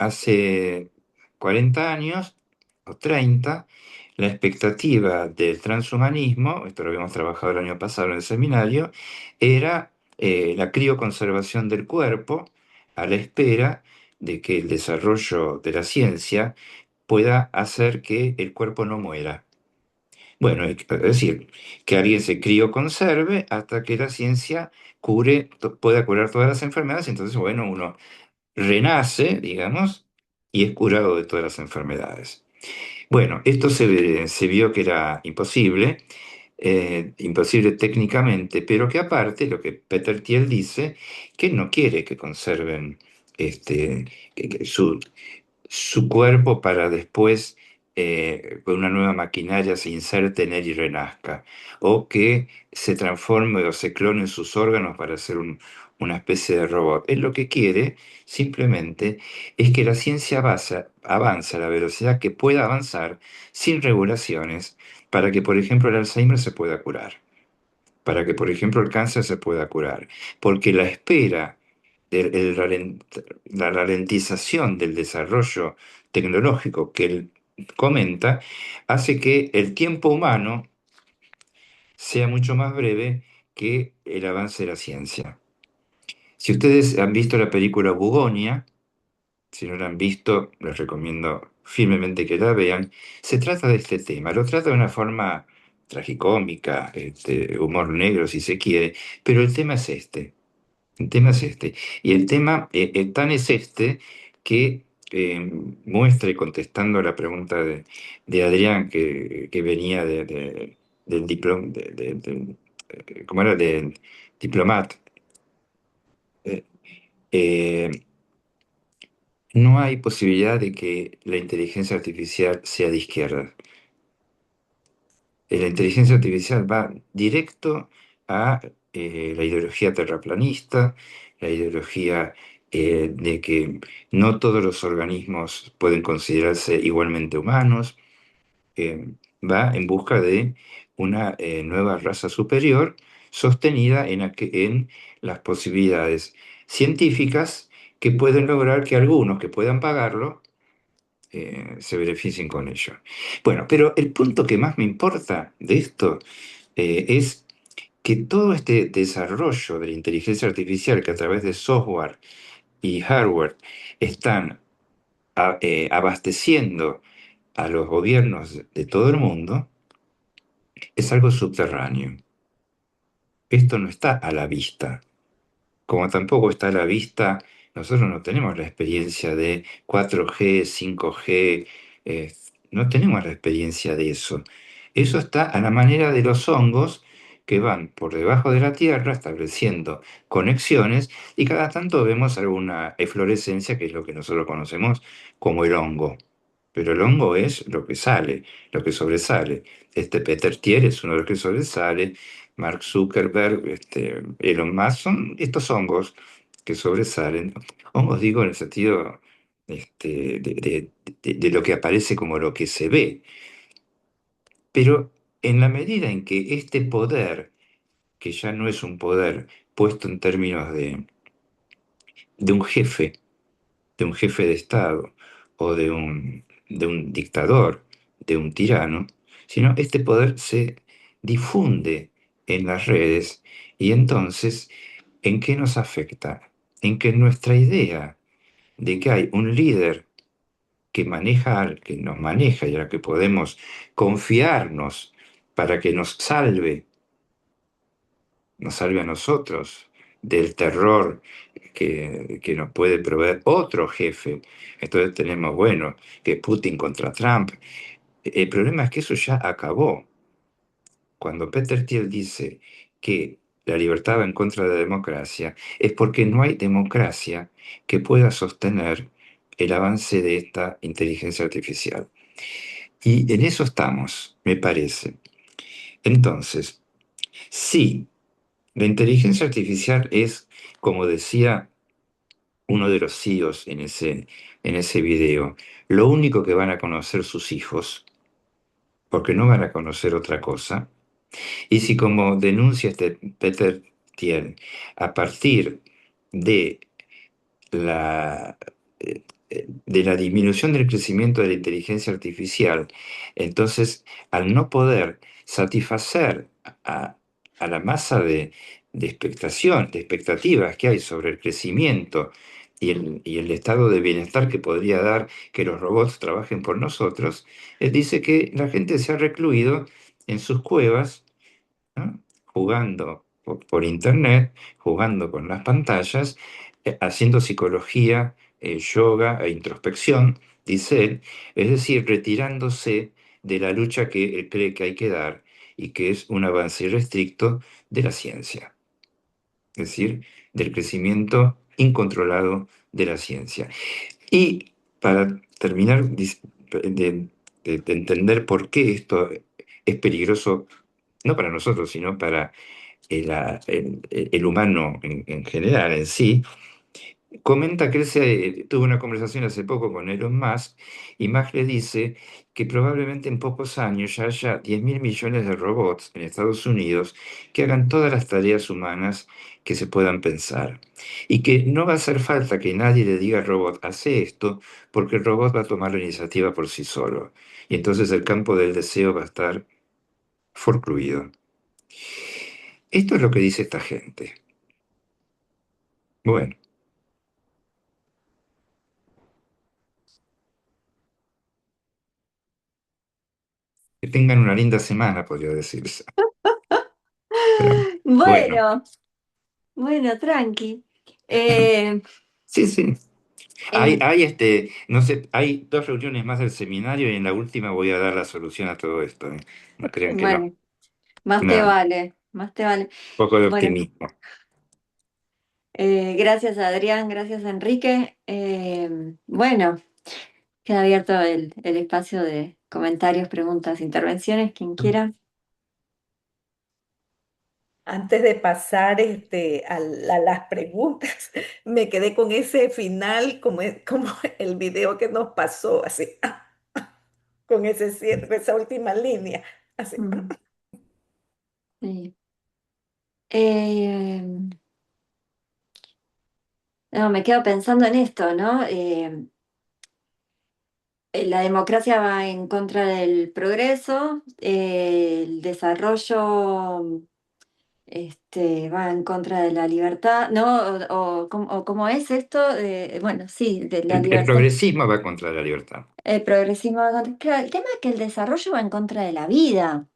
[SPEAKER 3] hace 40 años o 30, la expectativa del transhumanismo, esto lo habíamos trabajado el año pasado en el seminario, era la crioconservación del cuerpo a la espera de que el desarrollo de la ciencia pueda hacer que el cuerpo no muera. Bueno, es decir, que alguien se crioconserve hasta que la ciencia pueda curar todas las enfermedades, entonces, bueno, uno renace, digamos, y es curado de todas las enfermedades. Bueno, esto se vio que era imposible, imposible técnicamente, pero que aparte, lo que Peter Thiel dice, que él no quiere que conserven este, que su cuerpo para después, con una nueva maquinaria, se inserte en él y renazca, o que se transforme o se clonen sus órganos para ser una especie de robot. Él lo que quiere simplemente es que la ciencia avance a la velocidad que pueda avanzar sin regulaciones para que, por ejemplo, el Alzheimer se pueda curar, para que, por ejemplo, el cáncer se pueda curar, porque la espera, la ralentización del desarrollo tecnológico que él comenta, hace que el tiempo humano sea mucho más breve que el avance de la ciencia. Si ustedes han visto la película Bugonia, si no la han visto, les recomiendo firmemente que la vean. Se trata de este tema, lo trata de una forma tragicómica, humor negro si se quiere, pero el tema es este. El tema es este. Y el tema tan es este que muestra, y contestando a la pregunta de Adrián, que venía del diploma, ¿cómo era? Del diplomat. eh, eh, no hay posibilidad de que la inteligencia artificial sea de izquierda. La inteligencia artificial va directo a la ideología terraplanista, la ideología de que no todos los organismos pueden considerarse igualmente humanos, eh, va en busca de una nueva raza superior sostenida en las posibilidades científicas que pueden lograr que algunos que puedan pagarlo se beneficien con ello. Bueno, pero el punto que más me importa de esto es que todo este desarrollo de la inteligencia artificial que a través de software y hardware están abasteciendo a los gobiernos de todo el mundo es algo subterráneo. Esto no está a la vista. Como tampoco está a la vista, nosotros no tenemos la experiencia de 4G, 5G, eh, no tenemos la experiencia de eso. Eso está a la manera de los hongos que van por debajo de la tierra estableciendo conexiones y cada tanto vemos alguna eflorescencia que es lo que nosotros conocemos como el hongo. Pero el hongo es lo que sale, lo que sobresale. Este Peter Thiel es uno de los que sobresale, Mark Zuckerberg, Elon Musk, son estos hongos que sobresalen. Hongos digo en el sentido de lo que aparece como lo que se ve. Pero en la medida en que este poder, que ya no es un poder puesto en términos de un jefe, de un jefe de Estado o de un dictador, de un tirano, sino este poder se difunde en las redes y entonces, ¿en qué nos afecta? En que nuestra idea de que hay un líder que maneja, que nos maneja y a la que podemos confiarnos para que nos salve a nosotros del terror que nos puede proveer otro jefe. Entonces tenemos, bueno, que Putin contra Trump. El problema es que eso ya acabó. Cuando Peter Thiel dice que la libertad va en contra de la democracia, es porque no hay democracia que pueda sostener el avance de esta inteligencia artificial. Y en eso estamos, me parece. Entonces, sí, la inteligencia artificial es, como decía uno de los CEOs en ese video, lo único que van a conocer sus hijos, porque no van a conocer otra cosa. Y si, como denuncia este Peter Thiel, a partir de la, de la disminución del crecimiento de la inteligencia artificial, entonces, al no poder satisfacer a, a la masa de expectación, de expectativas que hay sobre el crecimiento y el estado de bienestar que podría dar que los robots trabajen por nosotros, él dice que la gente se ha recluido en sus cuevas, ¿no? Jugando por internet, jugando con las pantallas, haciendo psicología, yoga e introspección, dice él, es decir, retirándose de la lucha que él cree que hay que dar y que es un avance irrestricto de la ciencia, es decir, del crecimiento incontrolado de la ciencia. Y para terminar de entender por qué esto es peligroso, no para nosotros, sino para el humano en general, en sí, comenta que él tuvo una conversación hace poco con Elon Musk y Musk le dice que probablemente en pocos años ya haya 10.000 millones de robots en Estados Unidos que hagan todas las tareas humanas que se puedan pensar. Y que no va a hacer falta que nadie le diga al robot, hace esto, porque el robot va a tomar la iniciativa por sí solo. Y entonces el campo del deseo va a estar forcluido. Esto es lo que dice esta gente. Bueno, que tengan una linda semana, podría decirse. Pero bueno,
[SPEAKER 1] Bueno, bueno, tranqui. Eh,
[SPEAKER 3] sí, sí. Hay,
[SPEAKER 1] eh,
[SPEAKER 3] hay no sé, hay 2 reuniones más del seminario y en la última voy a dar la solución a todo esto, ¿eh? No crean que no.
[SPEAKER 1] bueno, más te
[SPEAKER 3] Un
[SPEAKER 1] vale, más te vale.
[SPEAKER 3] poco de
[SPEAKER 1] Bueno,
[SPEAKER 3] optimismo.
[SPEAKER 1] gracias Adrián, gracias Enrique. Bueno, queda abierto el espacio de comentarios, preguntas, intervenciones, quien quiera.
[SPEAKER 4] Antes de pasar a las preguntas, me quedé con ese final, como el video que nos pasó, así, con ese cierre, esa última línea, así.
[SPEAKER 1] Mm, sí. Eh, no, me quedo pensando en esto, ¿no? La democracia va en contra del progreso, el desarrollo va en contra de la libertad, ¿no? O cómo es esto, bueno, sí, de la
[SPEAKER 3] El
[SPEAKER 1] libertad.
[SPEAKER 3] progresismo va contra la libertad.
[SPEAKER 1] El progresismo va contra. Claro, el tema es que el desarrollo va en contra de la vida.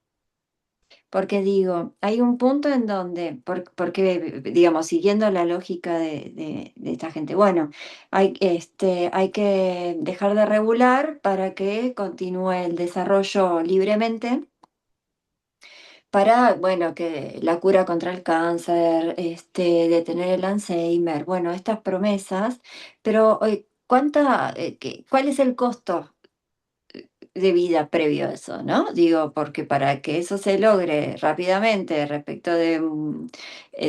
[SPEAKER 1] Porque digo, hay un punto en donde, porque, digamos, siguiendo la lógica de esta gente, bueno, hay que dejar de regular para que continúe el desarrollo libremente, para, bueno, que la cura contra el cáncer, detener el Alzheimer, bueno, estas promesas, pero ¿cuál es el costo? de vida previo a eso, ¿no? Digo, porque para que eso se logre rápidamente respecto de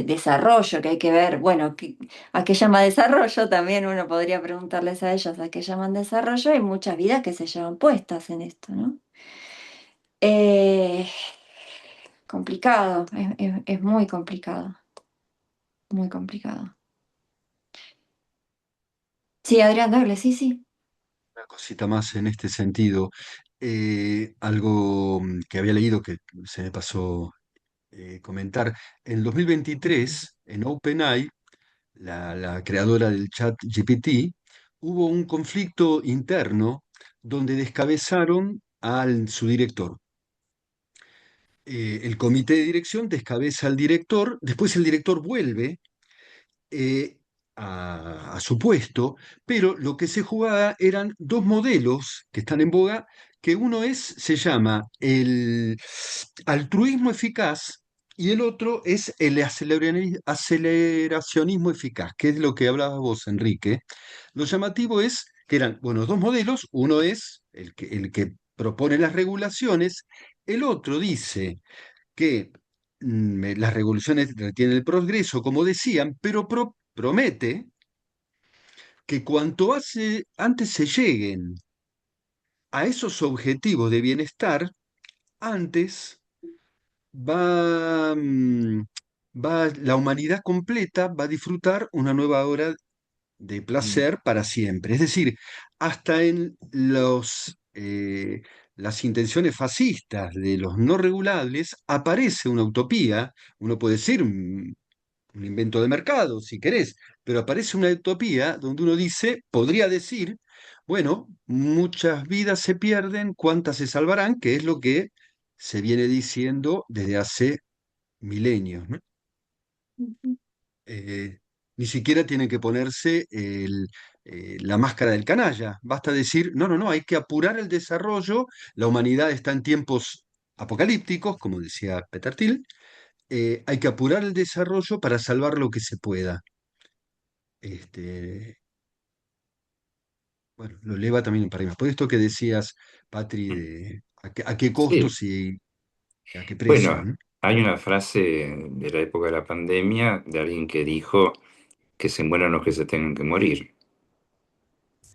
[SPEAKER 1] desarrollo, que hay que ver, bueno, ¿a qué llama desarrollo? También uno podría preguntarles a ellos a qué llaman desarrollo. Hay muchas vidas que se llevan puestas en esto, ¿no? Eh, complicado, es muy complicado, muy complicado. Sí, Adrián, dale, sí, sí.
[SPEAKER 2] Una cosita más en este sentido. Algo que había leído que se me pasó comentar. En 2023, en OpenAI, la creadora del chat GPT, hubo un conflicto interno donde descabezaron a su director. El comité de dirección descabeza al director, después el director vuelve eh, a su puesto, pero lo que se jugaba eran dos modelos que están en boga, que uno se llama el altruismo eficaz y el otro es el aceleracionismo eficaz, que es lo que hablabas vos, Enrique. Lo llamativo es que eran, bueno, dos modelos, uno es el que propone las regulaciones, el otro dice que las revoluciones retienen el progreso, como decían, pero promete que cuanto antes se lleguen a esos objetivos de bienestar, antes va, la humanidad completa va a disfrutar una nueva hora de
[SPEAKER 3] Mm.
[SPEAKER 2] placer para siempre. Es decir, hasta en las intenciones fascistas de los no regulables aparece una utopía, uno puede decir un invento de mercado, si querés, pero aparece una utopía donde uno dice, podría decir, bueno, muchas vidas se pierden, ¿cuántas se salvarán? Que es lo que se viene diciendo desde hace milenios, ¿no?
[SPEAKER 1] Ujú.
[SPEAKER 2] eh, Ni siquiera tienen que ponerse la máscara del canalla. Basta decir, no, no, no, hay que apurar el desarrollo. La humanidad está en tiempos apocalípticos, como decía Peter Thiel. Hay que apurar el desarrollo para salvar lo que se pueda. Este, bueno, lo eleva también para arriba. Por esto que decías, Patri,
[SPEAKER 3] Mm.
[SPEAKER 2] de a qué
[SPEAKER 3] Sí,
[SPEAKER 2] costos y a qué precios,
[SPEAKER 3] bueno,
[SPEAKER 2] ¿no?
[SPEAKER 3] hay una frase de la época de la pandemia de alguien que dijo que se mueran los que se tengan que morir.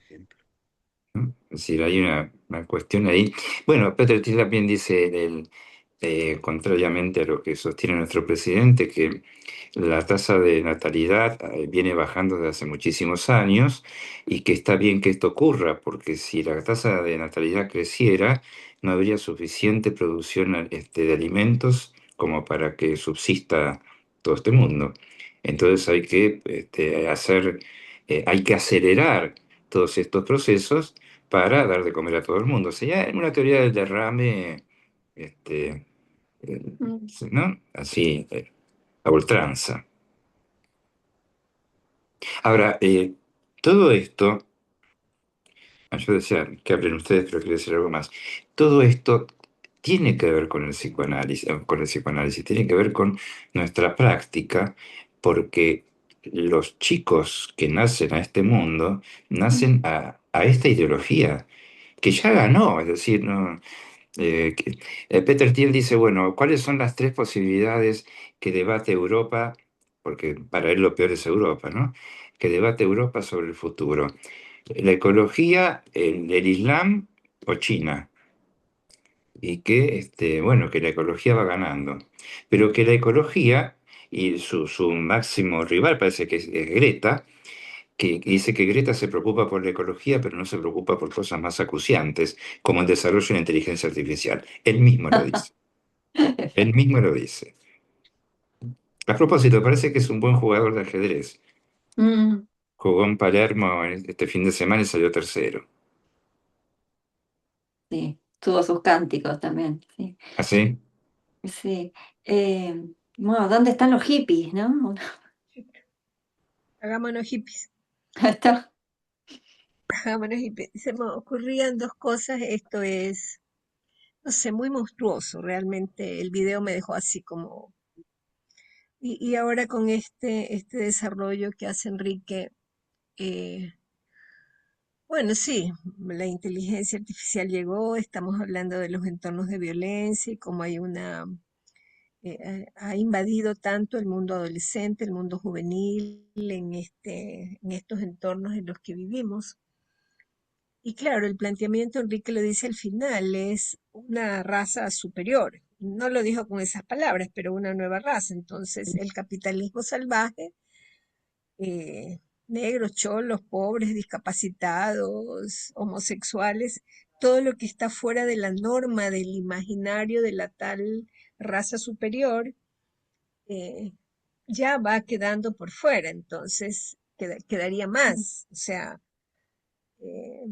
[SPEAKER 2] Ejemplo.
[SPEAKER 3] ¿No? Es decir, hay una cuestión ahí. Bueno, Peter Thiel también dice, contrariamente a lo que sostiene nuestro presidente, que la tasa de natalidad viene bajando desde hace muchísimos años y que está bien que esto ocurra, porque si la tasa de natalidad creciera, no habría suficiente producción de alimentos como para que subsista todo este mundo. Entonces hay que hay que acelerar todos estos procesos para dar de comer a todo el mundo. O sea, en una teoría del derrame, este, eh,
[SPEAKER 1] Mm.
[SPEAKER 3] ¿no? Así, a ultranza. Ahora, todo esto, yo decía que hablen ustedes, pero quiero decir algo más. Todo esto tiene que ver con el psicoanálisis, tiene que ver con nuestra práctica, porque los chicos que nacen a este mundo nacen a esta ideología que ya ganó, es decir, no. Peter Thiel dice, bueno, ¿cuáles son las tres posibilidades que debate Europa? Porque para él lo peor es Europa, ¿no? Que debate Europa sobre el futuro. La ecología, el Islam o China. Y que, bueno, que la ecología va ganando. Pero que la ecología y su máximo rival parece que es Greta, que dice que Greta se preocupa por la ecología, pero no se preocupa por cosas más acuciantes, como el desarrollo de la inteligencia artificial. Él mismo lo dice. Él mismo lo dice. A propósito, parece que es un buen jugador de ajedrez.
[SPEAKER 1] Mm,
[SPEAKER 3] Jugó en Palermo este fin de semana y salió tercero.
[SPEAKER 1] sí, tuvo sus cánticos también, sí.
[SPEAKER 3] ¿Así?
[SPEAKER 1] Sí. Bueno, ¿dónde están los hippies, no?
[SPEAKER 5] Hagámonos hippies,
[SPEAKER 1] Ahí está.
[SPEAKER 5] hagámonos hippies. Se me ocurrían dos cosas. Esto es, no sé, muy monstruoso. Realmente el video me dejó así como... Y ahora con este desarrollo que hace Enrique, eh, Bueno, sí, la inteligencia artificial llegó, estamos hablando de los entornos de violencia y cómo hay ha invadido tanto el mundo adolescente, el mundo juvenil, en estos entornos en los que vivimos. Y claro, el planteamiento, Enrique lo dice al final, es una raza superior. No lo dijo con esas palabras, pero una nueva raza. Entonces, el capitalismo salvaje, eh, negros, cholos, pobres, discapacitados, homosexuales, todo lo que está fuera de la norma del imaginario de la tal raza superior, eh, ya va quedando por fuera. Entonces, quedaría más. O sea, eh,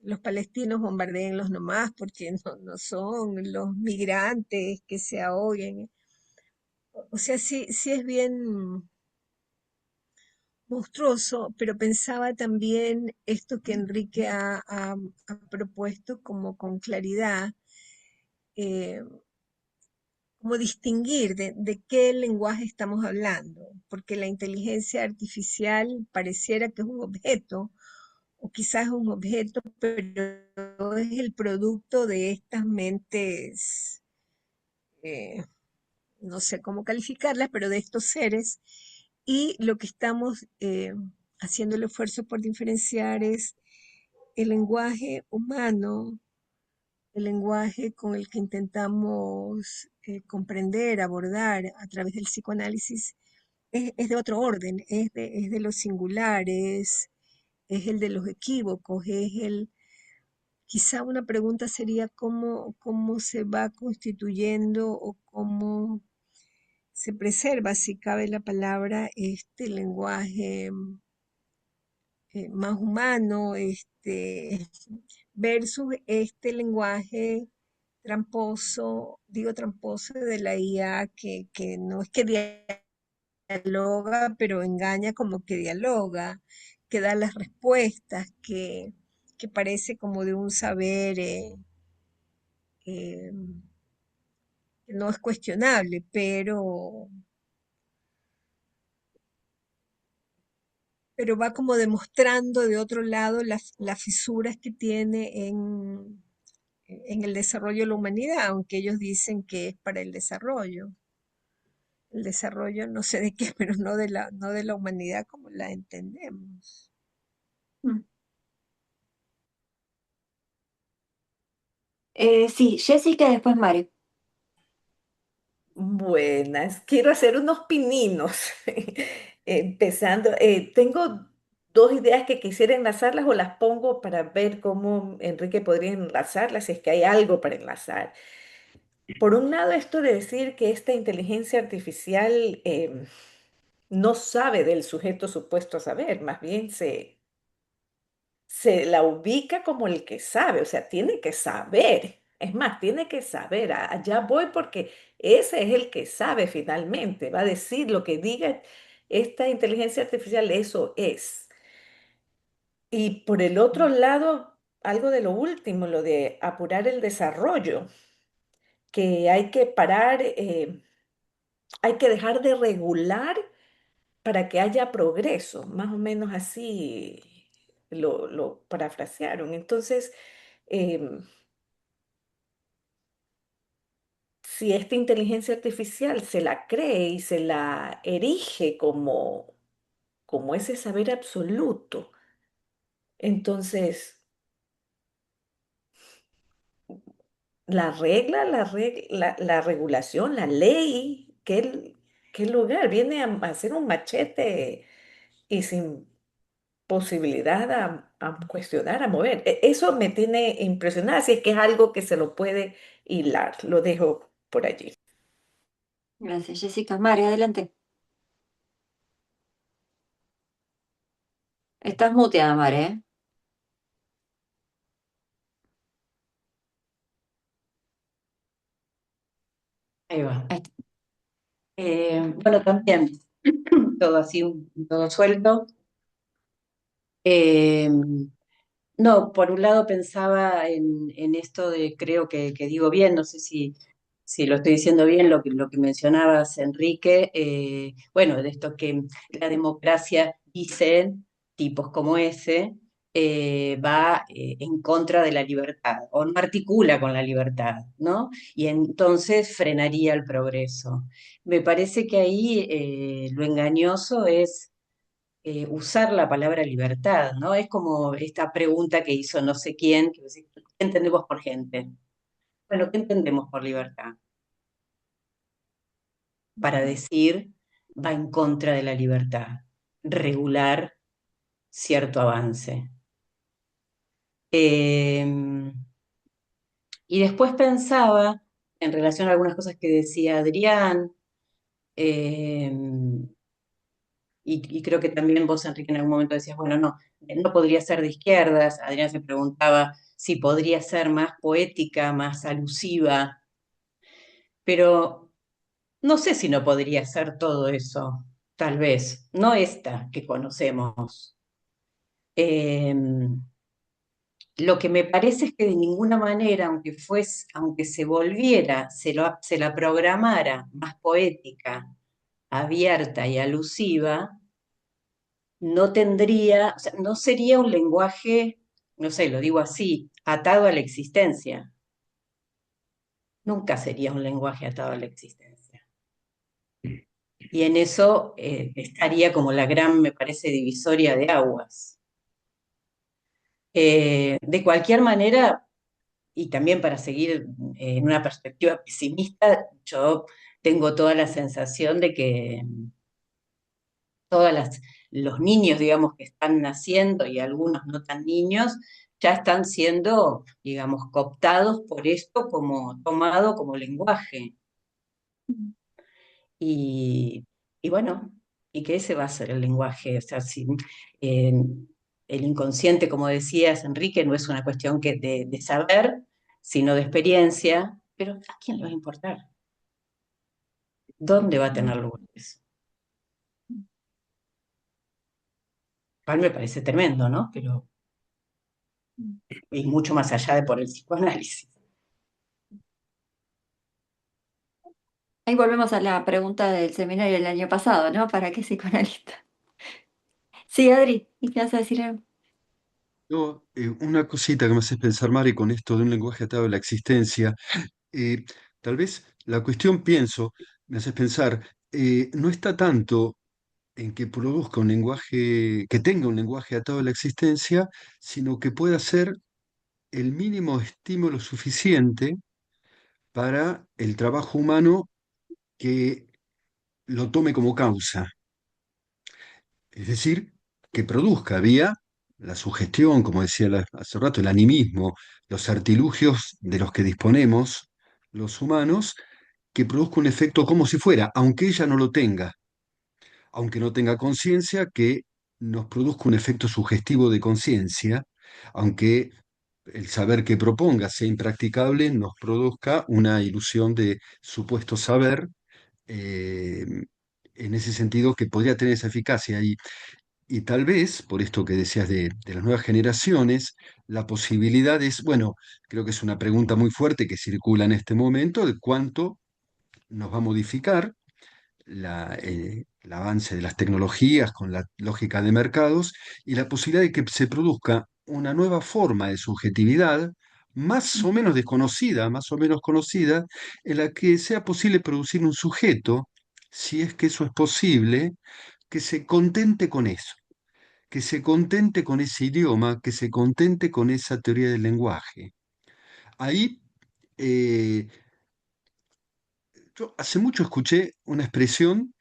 [SPEAKER 5] los palestinos bombardeenlos nomás porque no son los migrantes que se ahoguen. O sea, sí, sí es bien monstruoso, pero pensaba también esto que Enrique ha propuesto como con claridad, eh, como distinguir de qué lenguaje estamos hablando, porque la inteligencia artificial pareciera que es un objeto, o quizás es un objeto, pero es el producto de estas mentes, eh, no sé cómo calificarlas, pero de estos seres. Y lo que estamos haciendo el esfuerzo por diferenciar es el lenguaje humano, el lenguaje con el que intentamos comprender, abordar a través del psicoanálisis, es de otro orden, es de los singulares, es el de los equívocos, quizá una pregunta sería cómo se va constituyendo o cómo se preserva, si cabe la palabra, este lenguaje más humano, versus este lenguaje tramposo, digo tramposo de la IA, que no es que dialoga, pero engaña como que dialoga, que da las respuestas, que parece como de un saber eh, que no es cuestionable, pero va como demostrando de otro lado las fisuras que tiene en el desarrollo de la humanidad, aunque ellos dicen que es para el desarrollo. El desarrollo no sé de qué, pero no de la humanidad como la entendemos.
[SPEAKER 1] Mm. Sí, Jessica y después Mario.
[SPEAKER 4] Buenas, quiero hacer unos pininos. Empezando, tengo dos ideas que quisiera enlazarlas o las pongo para ver cómo Enrique podría enlazarlas, si es que hay algo para enlazar. Por un lado, esto de decir que esta inteligencia artificial no sabe del sujeto supuesto a saber, más bien se la ubica como el que sabe, o sea, tiene que saber. Es más, tiene que saber, allá voy porque ese es el que sabe finalmente, va a decir lo que diga esta inteligencia artificial, eso es. Y por el otro lado, algo de lo último, lo de apurar el desarrollo, que hay que parar, hay que dejar de regular para que haya progreso, más o menos así lo parafrasearon. Entonces, em, si esta inteligencia artificial se la cree y se la erige como ese saber absoluto, entonces la regulación, la ley, ¿qué lugar? Viene a ser un machete y sin posibilidad a cuestionar, a mover. Eso me tiene impresionada, si es que es algo que se lo puede hilar. Lo dejo por allí.
[SPEAKER 1] Gracias, Jessica. Mario, adelante. Estás muteada, Mario, ¿eh?
[SPEAKER 6] Ahí va.
[SPEAKER 1] Ahí está.
[SPEAKER 6] Bueno, también, todo así, todo suelto. Eh, no, por un lado pensaba en esto de, creo que digo bien, no sé si lo estoy diciendo bien, lo que mencionabas, Enrique, bueno, de esto que la democracia dice tipos como ese, va en contra de la libertad o no articula con la libertad, ¿no? Y entonces frenaría el progreso. Me parece que ahí lo engañoso es usar la palabra libertad, ¿no? Es como esta pregunta que hizo no sé quién, que dice, ¿qué entendemos por gente? Bueno, ¿qué entendemos por libertad? Para decir va en contra de la libertad, regular cierto avance. Eh, y después pensaba, en relación a algunas cosas que decía Adrián, eh, y creo que también vos, Enrique, en algún momento decías, bueno, no, no podría ser de izquierdas. Adrián se preguntaba si podría ser más poética, más alusiva, pero no sé si no podría ser todo eso, tal vez, no esta que conocemos. Eh, lo que me parece es que de ninguna manera, aunque se volviera, se la programara más poética, abierta y alusiva, no tendría, o sea, no sería un lenguaje, no sé, lo digo así, atado a la existencia. Nunca sería un lenguaje atado a la existencia. Y en eso estaría como la gran, me parece, divisoria de aguas. De cualquier manera, y también para seguir en una perspectiva pesimista, yo tengo toda la sensación de que todos los niños, digamos, que están naciendo y algunos no tan niños, ya están siendo, digamos, cooptados por esto como tomado como lenguaje. Y, y bueno, y que ese va a ser el lenguaje. O sea, si, eh, el inconsciente, como decías, Enrique, no es una cuestión de saber, sino de experiencia, pero ¿a quién le va a importar? ¿Dónde va a tener lugar eso? Cual me parece tremendo, ¿no? Pero y mucho más allá de por el psicoanálisis.
[SPEAKER 1] Ahí volvemos a la pregunta del seminario del año pasado, ¿no? ¿Para qué psicoanalista? Sí, Adri, ¿y qué vas a decir algo?
[SPEAKER 2] No, una cosita que me hace pensar, Mari, con esto de un lenguaje atado a la existencia. eh, Tal vez la cuestión, pienso, me hace pensar, no está tanto en que produzca un lenguaje, que tenga un lenguaje atado a la existencia, sino que pueda ser el mínimo estímulo suficiente para el trabajo humano que lo tome como causa. Es decir, que produzca vía la sugestión, como decía hace rato, el animismo, los artilugios de los que disponemos los humanos, que produzca un efecto como si fuera, aunque ella no lo tenga, aunque no tenga conciencia, que nos produzca un efecto sugestivo de conciencia, aunque el saber que proponga sea impracticable, nos produzca una ilusión de supuesto saber, eh, en ese sentido que podría tener esa eficacia. Y tal vez, por esto que decías de las nuevas generaciones, la posibilidad es, bueno, creo que es una pregunta muy fuerte que circula en este momento, de cuánto nos va a modificar el avance de las tecnologías con la lógica de mercados y la posibilidad de que se produzca una nueva forma de subjetividad, más o menos desconocida, más o menos conocida, en la que sea posible producir un sujeto, si es que eso es posible, que se contente con eso, que se contente con ese idioma, que se contente con esa teoría del lenguaje. Ahí, eh, yo hace mucho escuché una expresión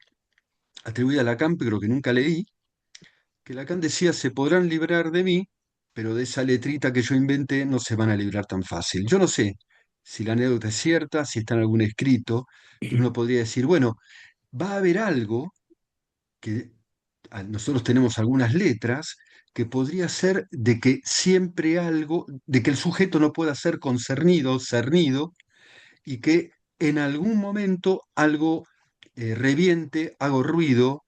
[SPEAKER 2] atribuida a Lacan, pero que nunca leí, que Lacan decía, se podrán librar de mí, pero de esa letrita que yo inventé no se van a librar tan fácil. Yo no sé si la anécdota es cierta, si está en algún escrito, pero uno podría decir, bueno, va a haber algo que nosotros tenemos algunas letras que podría ser de que siempre algo, de que el sujeto no pueda ser concernido, cernido, y que en algún momento algo reviente, haga ruido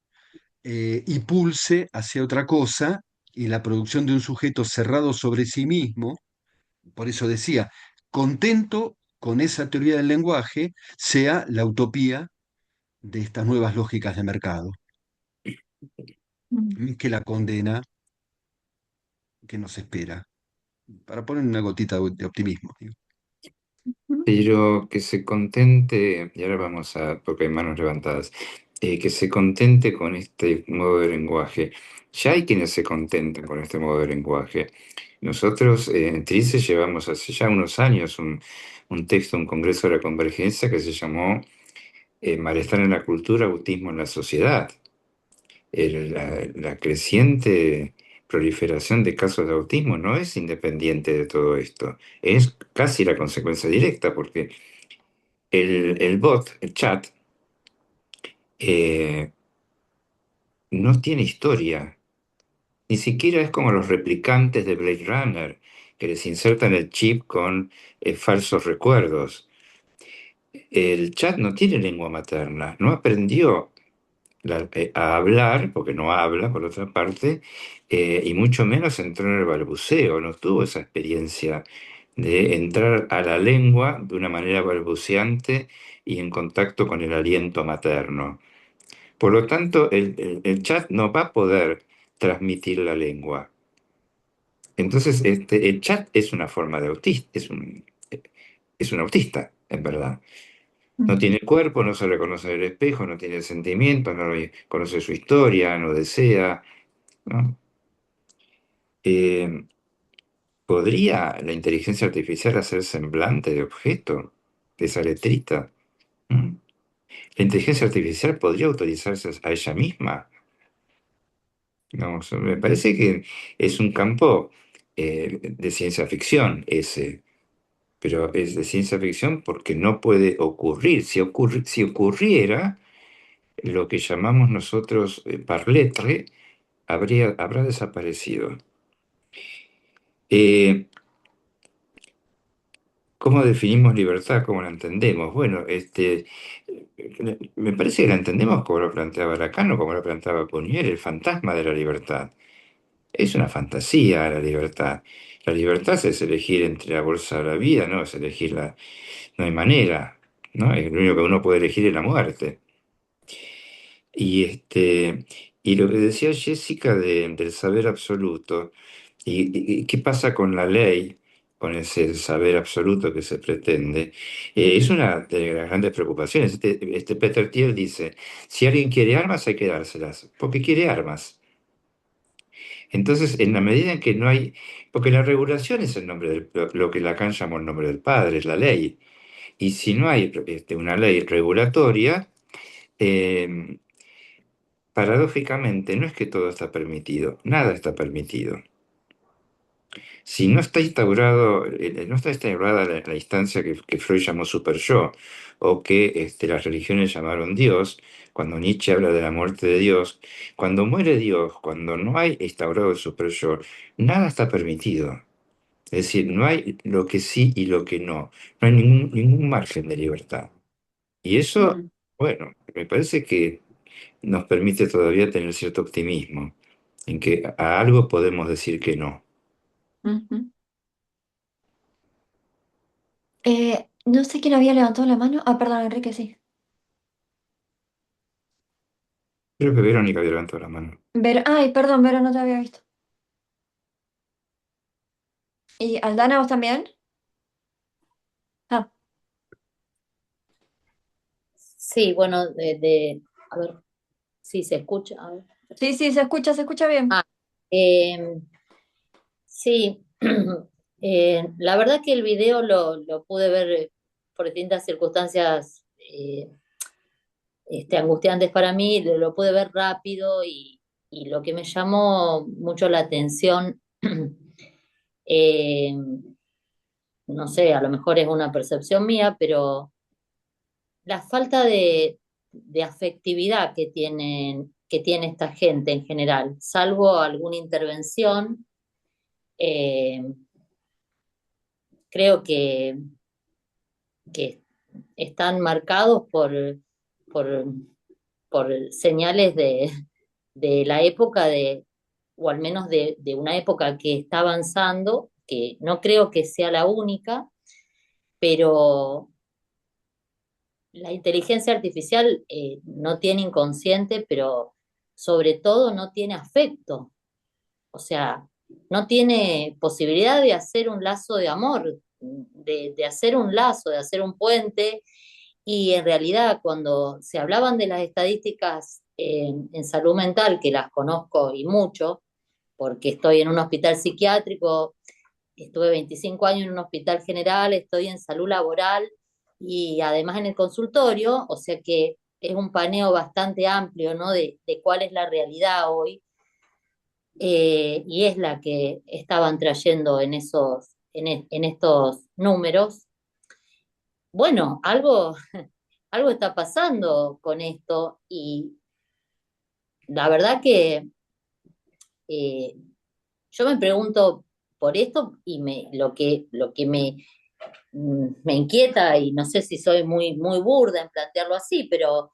[SPEAKER 2] y pulse hacia otra cosa, y la producción de un sujeto cerrado sobre sí mismo, por eso decía, contento con esa teoría del lenguaje, sea la utopía de estas nuevas lógicas de mercado,
[SPEAKER 1] Mm.
[SPEAKER 2] que la condena que nos espera? Para poner una gotita de optimismo, digo.
[SPEAKER 3] Pero que se contente, y ahora vamos a, porque hay manos levantadas, que se contente con este modo de lenguaje. Ya hay quienes se contentan con este modo de lenguaje. Nosotros en TRICE llevamos hace ya unos años un texto, un congreso de la convergencia que se llamó Malestar en la cultura, autismo en la sociedad. La creciente proliferación de casos de autismo no es independiente de todo esto, es casi la consecuencia directa, porque el bot, el chat, eh, no tiene historia, ni siquiera es como los replicantes de Blade Runner, que les insertan el chip con falsos recuerdos. El chat no tiene lengua materna, no aprendió a hablar, porque no habla, por otra parte, y mucho menos entró en el balbuceo, no tuvo esa experiencia de entrar a la lengua de una manera balbuceante y en contacto con el aliento materno. Por lo tanto, el chat no va a poder transmitir la lengua. Entonces, el chat es una forma de autista, es un autista, en verdad. No
[SPEAKER 1] Ujú.
[SPEAKER 3] tiene cuerpo, no se reconoce en el espejo, no tiene sentimientos, no conoce su historia, no desea, ¿no? Eh, ¿Podría la inteligencia artificial hacer semblante de objeto, de esa letrita? ¿Mm? ¿La inteligencia artificial podría autorizarse a ella misma? Vamos, me parece que es un campo de ciencia ficción ese, pero es de ciencia ficción porque no puede ocurrir. Si ocurriera, lo que llamamos nosotros par lettre habrá desaparecido. Eh, ¿Cómo definimos libertad? ¿Cómo la entendemos? Bueno, me parece que la entendemos como lo planteaba Lacan o como lo planteaba Punier, el fantasma de la libertad. Es una fantasía la libertad. La libertad es elegir entre la bolsa o la vida, no es elegirla, no hay manera, ¿no? Lo único que uno puede elegir es la muerte. Y, y lo que decía Jessica del saber absoluto, y qué pasa con la ley, con ese saber absoluto que se pretende, es una de las grandes preocupaciones. Este Peter Thiel dice, si alguien quiere armas, hay que dárselas, porque quiere armas. Entonces, en la medida en que no hay, porque la regulación es el nombre lo que Lacan llamó el nombre del padre, es la ley. Y si no hay una ley regulatoria, eh, paradójicamente, no es que todo está permitido, nada está permitido. Si no está instaurado, no está instaurada la instancia que Freud llamó superyo, o que las religiones llamaron Dios, cuando Nietzsche habla de la muerte de Dios, cuando muere Dios, cuando no hay instaurado el superyo, nada está permitido. Es decir, no hay lo que sí y lo que no. No hay ningún margen de libertad. Y eso,
[SPEAKER 1] Mm.
[SPEAKER 3] bueno, me parece que nos permite todavía tener cierto optimismo en que a algo podemos decir que no.
[SPEAKER 1] Ujú. No sé quién había levantado la mano. Ah, perdón, Enrique, sí.
[SPEAKER 3] Creo que Verónica había levantado la mano.
[SPEAKER 1] Ay, perdón, Vero, no te había visto. ¿Y Aldana, vos también? Ah,
[SPEAKER 7] Sí, bueno, a ver si se escucha. A ver.
[SPEAKER 1] sí, sí, se escucha bien.
[SPEAKER 7] Ah, eh, sí, la verdad que el video lo pude ver por distintas circunstancias angustiantes para mí, lo pude ver rápido y lo que me llamó mucho la atención, eh, no sé, a lo mejor es una percepción mía, pero la falta de afectividad que tiene esta gente en general, salvo alguna intervención, eh, creo que están marcados por, por señales de la época o al menos de una época que está avanzando, que no creo que sea la única, pero la inteligencia artificial no tiene inconsciente, pero sobre todo no tiene afecto. O sea, no tiene posibilidad de hacer un lazo de amor, de hacer un lazo, de hacer un puente. Y en realidad, cuando se hablaban de las estadísticas en salud mental, que las conozco y mucho, porque estoy en un hospital psiquiátrico, estuve 25 años en un hospital general, estoy en salud laboral y además en el consultorio, o sea que es un paneo bastante amplio, ¿no? De cuál es la realidad hoy, y es la que estaban trayendo en estos números. Bueno, algo está pasando con esto y la verdad que eh, yo me pregunto por esto y lo que me inquieta, y no sé si soy muy burda en plantearlo así, pero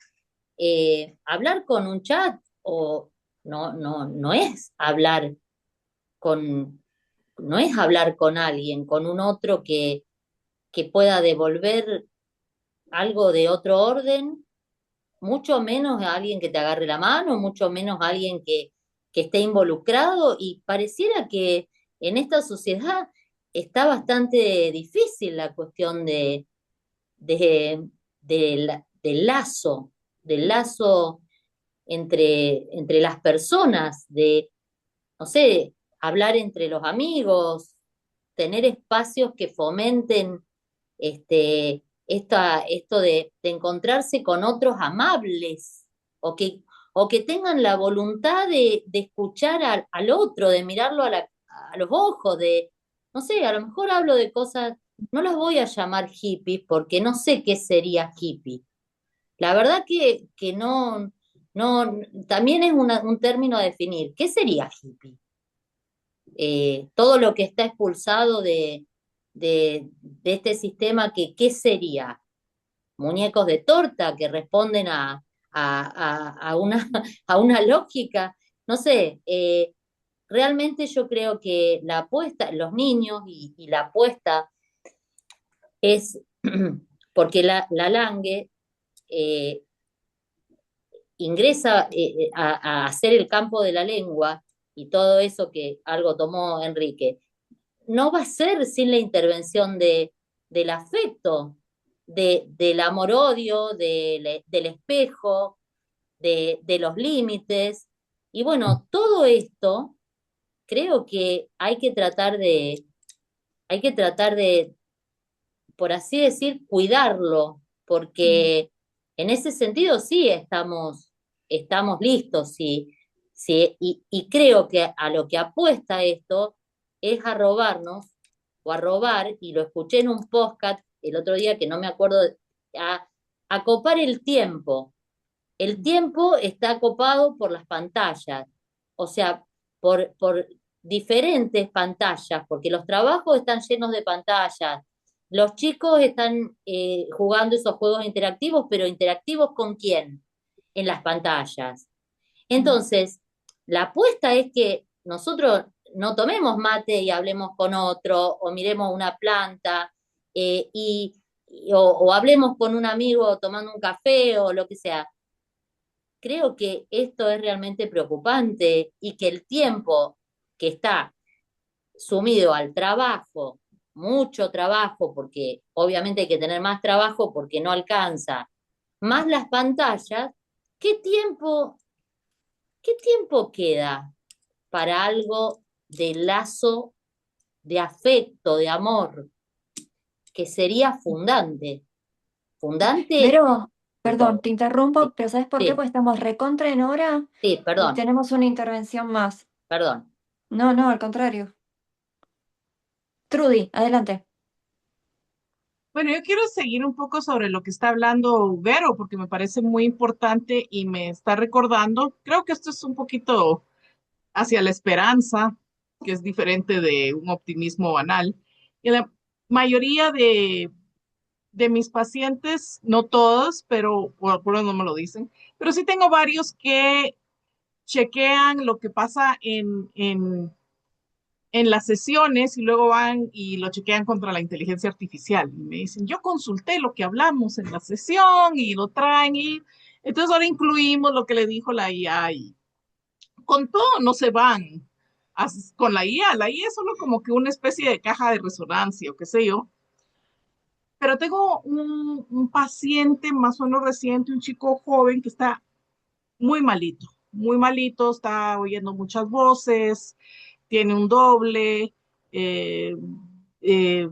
[SPEAKER 7] hablar con un chat o no es hablar con, no es hablar con alguien, con un otro que pueda devolver algo de otro orden, mucho menos a alguien que te agarre la mano, mucho menos a alguien que esté involucrado, y pareciera que en esta sociedad está bastante difícil la cuestión de, del lazo entre las personas, de, no sé, hablar entre los amigos, tener espacios que fomenten esto de encontrarse con otros amables o que tengan la voluntad de escuchar al otro, de mirarlo a los ojos, de, no sé, a lo mejor hablo de cosas, no las voy a llamar hippies porque no sé qué sería hippie. La verdad que no, también es un término a definir. ¿Qué sería hippie? Todo lo que está expulsado de este sistema, que, ¿qué sería? Muñecos de torta que responden a una, a una lógica. No sé, realmente yo creo que la apuesta, los niños y la apuesta es, porque la Lange eh, ingresa a hacer el campo de la lengua y todo eso que algo tomó Enrique, no va a ser sin la intervención del afecto, del amor-odio, del espejo, de los límites. Y bueno, todo esto creo que hay que tratar de, por así decir, cuidarlo, porque en ese sentido sí estamos listos, sí, sí, y creo que a lo que apuesta esto es a robarnos o a robar, y lo escuché en un podcast el otro día que no me acuerdo, a copar el tiempo. El tiempo está copado por las pantallas, o sea, por diferentes pantallas, porque los trabajos están llenos de pantallas, los chicos están jugando esos juegos interactivos, pero interactivos ¿con quién? En las pantallas. Entonces, la apuesta es que nosotros no tomemos mate y hablemos con otro, o miremos una planta, o hablemos con un amigo tomando un café o lo que sea. Creo que esto es realmente preocupante y que el tiempo que está sumido al trabajo, mucho trabajo, porque obviamente hay que tener más trabajo porque no alcanza, más las pantallas, ¿qué tiempo, qué tiempo queda para algo de lazo, de afecto, de amor, que sería fundante? Fundante,
[SPEAKER 1] Vero, perdón,
[SPEAKER 7] perdón,
[SPEAKER 1] te interrumpo,
[SPEAKER 7] sí,
[SPEAKER 1] pero ¿sabes por qué?
[SPEAKER 7] sí,
[SPEAKER 1] Porque estamos recontra en hora
[SPEAKER 7] sí,
[SPEAKER 1] y
[SPEAKER 7] perdón,
[SPEAKER 1] tenemos una intervención más.
[SPEAKER 7] perdón.
[SPEAKER 1] No, no, al contrario. Trudy, adelante.
[SPEAKER 8] Bueno, yo quiero seguir un poco sobre lo que está hablando Vero, porque me parece muy importante y me está recordando, creo que esto es un poquito hacia la esperanza, que es diferente de un optimismo banal. Y la mayoría de mis pacientes, no todos, pero por lo menos no me lo dicen, pero sí tengo varios que chequean lo que pasa en las sesiones y luego van y lo chequean contra la inteligencia artificial. Y me dicen, yo consulté lo que hablamos en la sesión y lo traen y entonces ahora incluimos lo que le dijo la IA y con todo no se van con la IA es solo como que una especie de caja de resonancia o qué sé yo. Pero tengo un paciente más o menos reciente, un chico joven que está muy malito, está oyendo muchas voces, tiene un doble, eh, eh,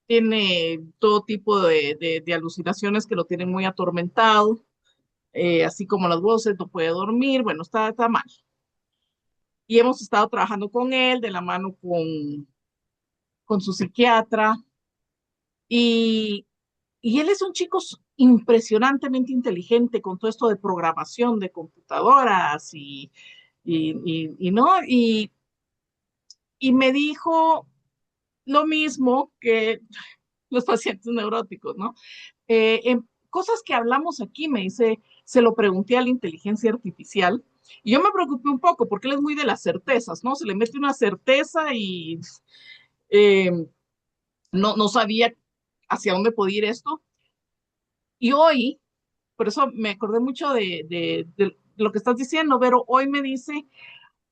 [SPEAKER 8] tiene todo tipo de alucinaciones que lo tienen muy atormentado, así como las voces, no puede dormir, bueno, está mal. Y hemos estado trabajando con él de la mano con su psiquiatra y, y él es un chico impresionantemente inteligente con todo esto de programación de computadoras y no, y me dijo lo mismo que los pacientes neuróticos, ¿no? En cosas que hablamos aquí, me dice, se lo pregunté a la inteligencia artificial y yo me preocupé un poco porque él es muy de las certezas, ¿no? Se le mete una certeza y eh, no sabía hacia dónde podía ir esto. Y hoy, por eso me acordé mucho de lo que estás diciendo, pero hoy me dice,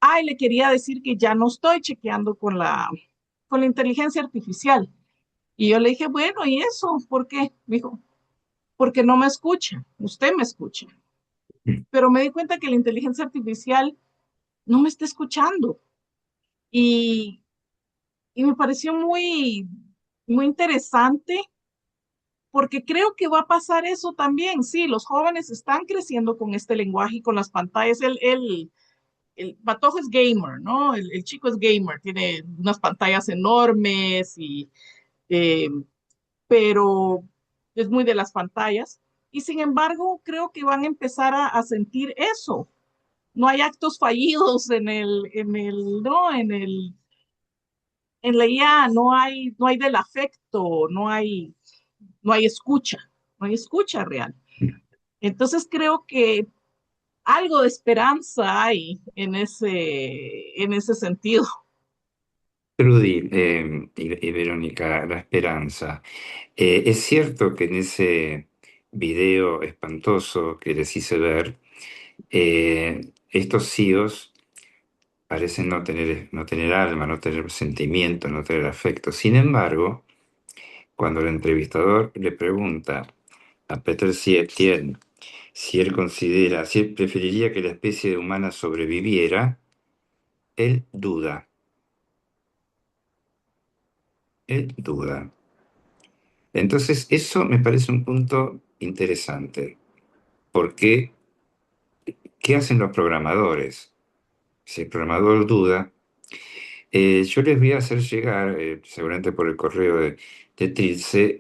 [SPEAKER 8] ay, le quería decir que ya no estoy chequeando con la inteligencia artificial. Y yo le dije, bueno, ¿y eso? ¿Por qué? Me dijo, porque no me escucha, usted me escucha. Pero me di cuenta que la inteligencia artificial no me está escuchando. Y, y me pareció muy interesante porque creo que va a pasar eso también. Sí, los jóvenes están creciendo con este lenguaje y con las pantallas. El patojo es gamer, ¿no? El chico es gamer, tiene unas pantallas enormes eh, pero es muy de las pantallas. Y sin embargo, creo que van a empezar a sentir eso. No hay actos fallidos no, en la IA, no hay del afecto, no hay escucha, no hay escucha real. Entonces creo que algo de esperanza hay en ese sentido.
[SPEAKER 3] Trudy y Verónica, la esperanza. Es cierto que en ese video espantoso que les hice ver, estos CEOs parecen no tener alma, no tener sentimiento, no tener afecto. Sin embargo, cuando el entrevistador le pregunta a Peter Thiel si él preferiría que la especie humana sobreviviera, él duda, él duda. Entonces, eso me parece un punto interesante, porque ¿qué hacen los programadores? Si el programador duda, yo les voy a hacer llegar, seguramente por el correo de Trilce,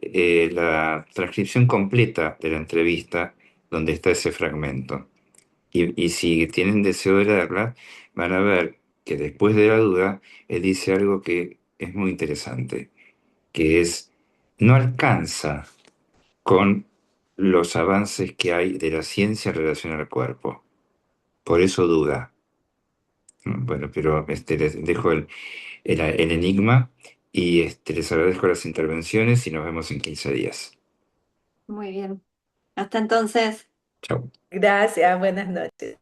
[SPEAKER 3] la transcripción completa de la entrevista donde está ese fragmento. Y si tienen deseo de leerla, van a ver que después de la duda, él dice algo que es muy interesante, que es, no alcanza con los avances que hay de la ciencia en relación al cuerpo. Por eso duda. Bueno, pero les dejo el enigma y les agradezco las intervenciones y nos vemos en 15 días.
[SPEAKER 1] Muy bien. Hasta entonces.
[SPEAKER 3] Chao.
[SPEAKER 4] Gracias, buenas noches.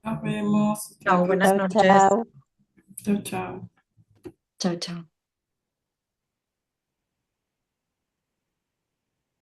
[SPEAKER 9] Nos vemos.
[SPEAKER 6] Chao, buenas
[SPEAKER 4] Chao,
[SPEAKER 6] noches.
[SPEAKER 4] chao.
[SPEAKER 9] Chao, chao.
[SPEAKER 1] Chau, chau.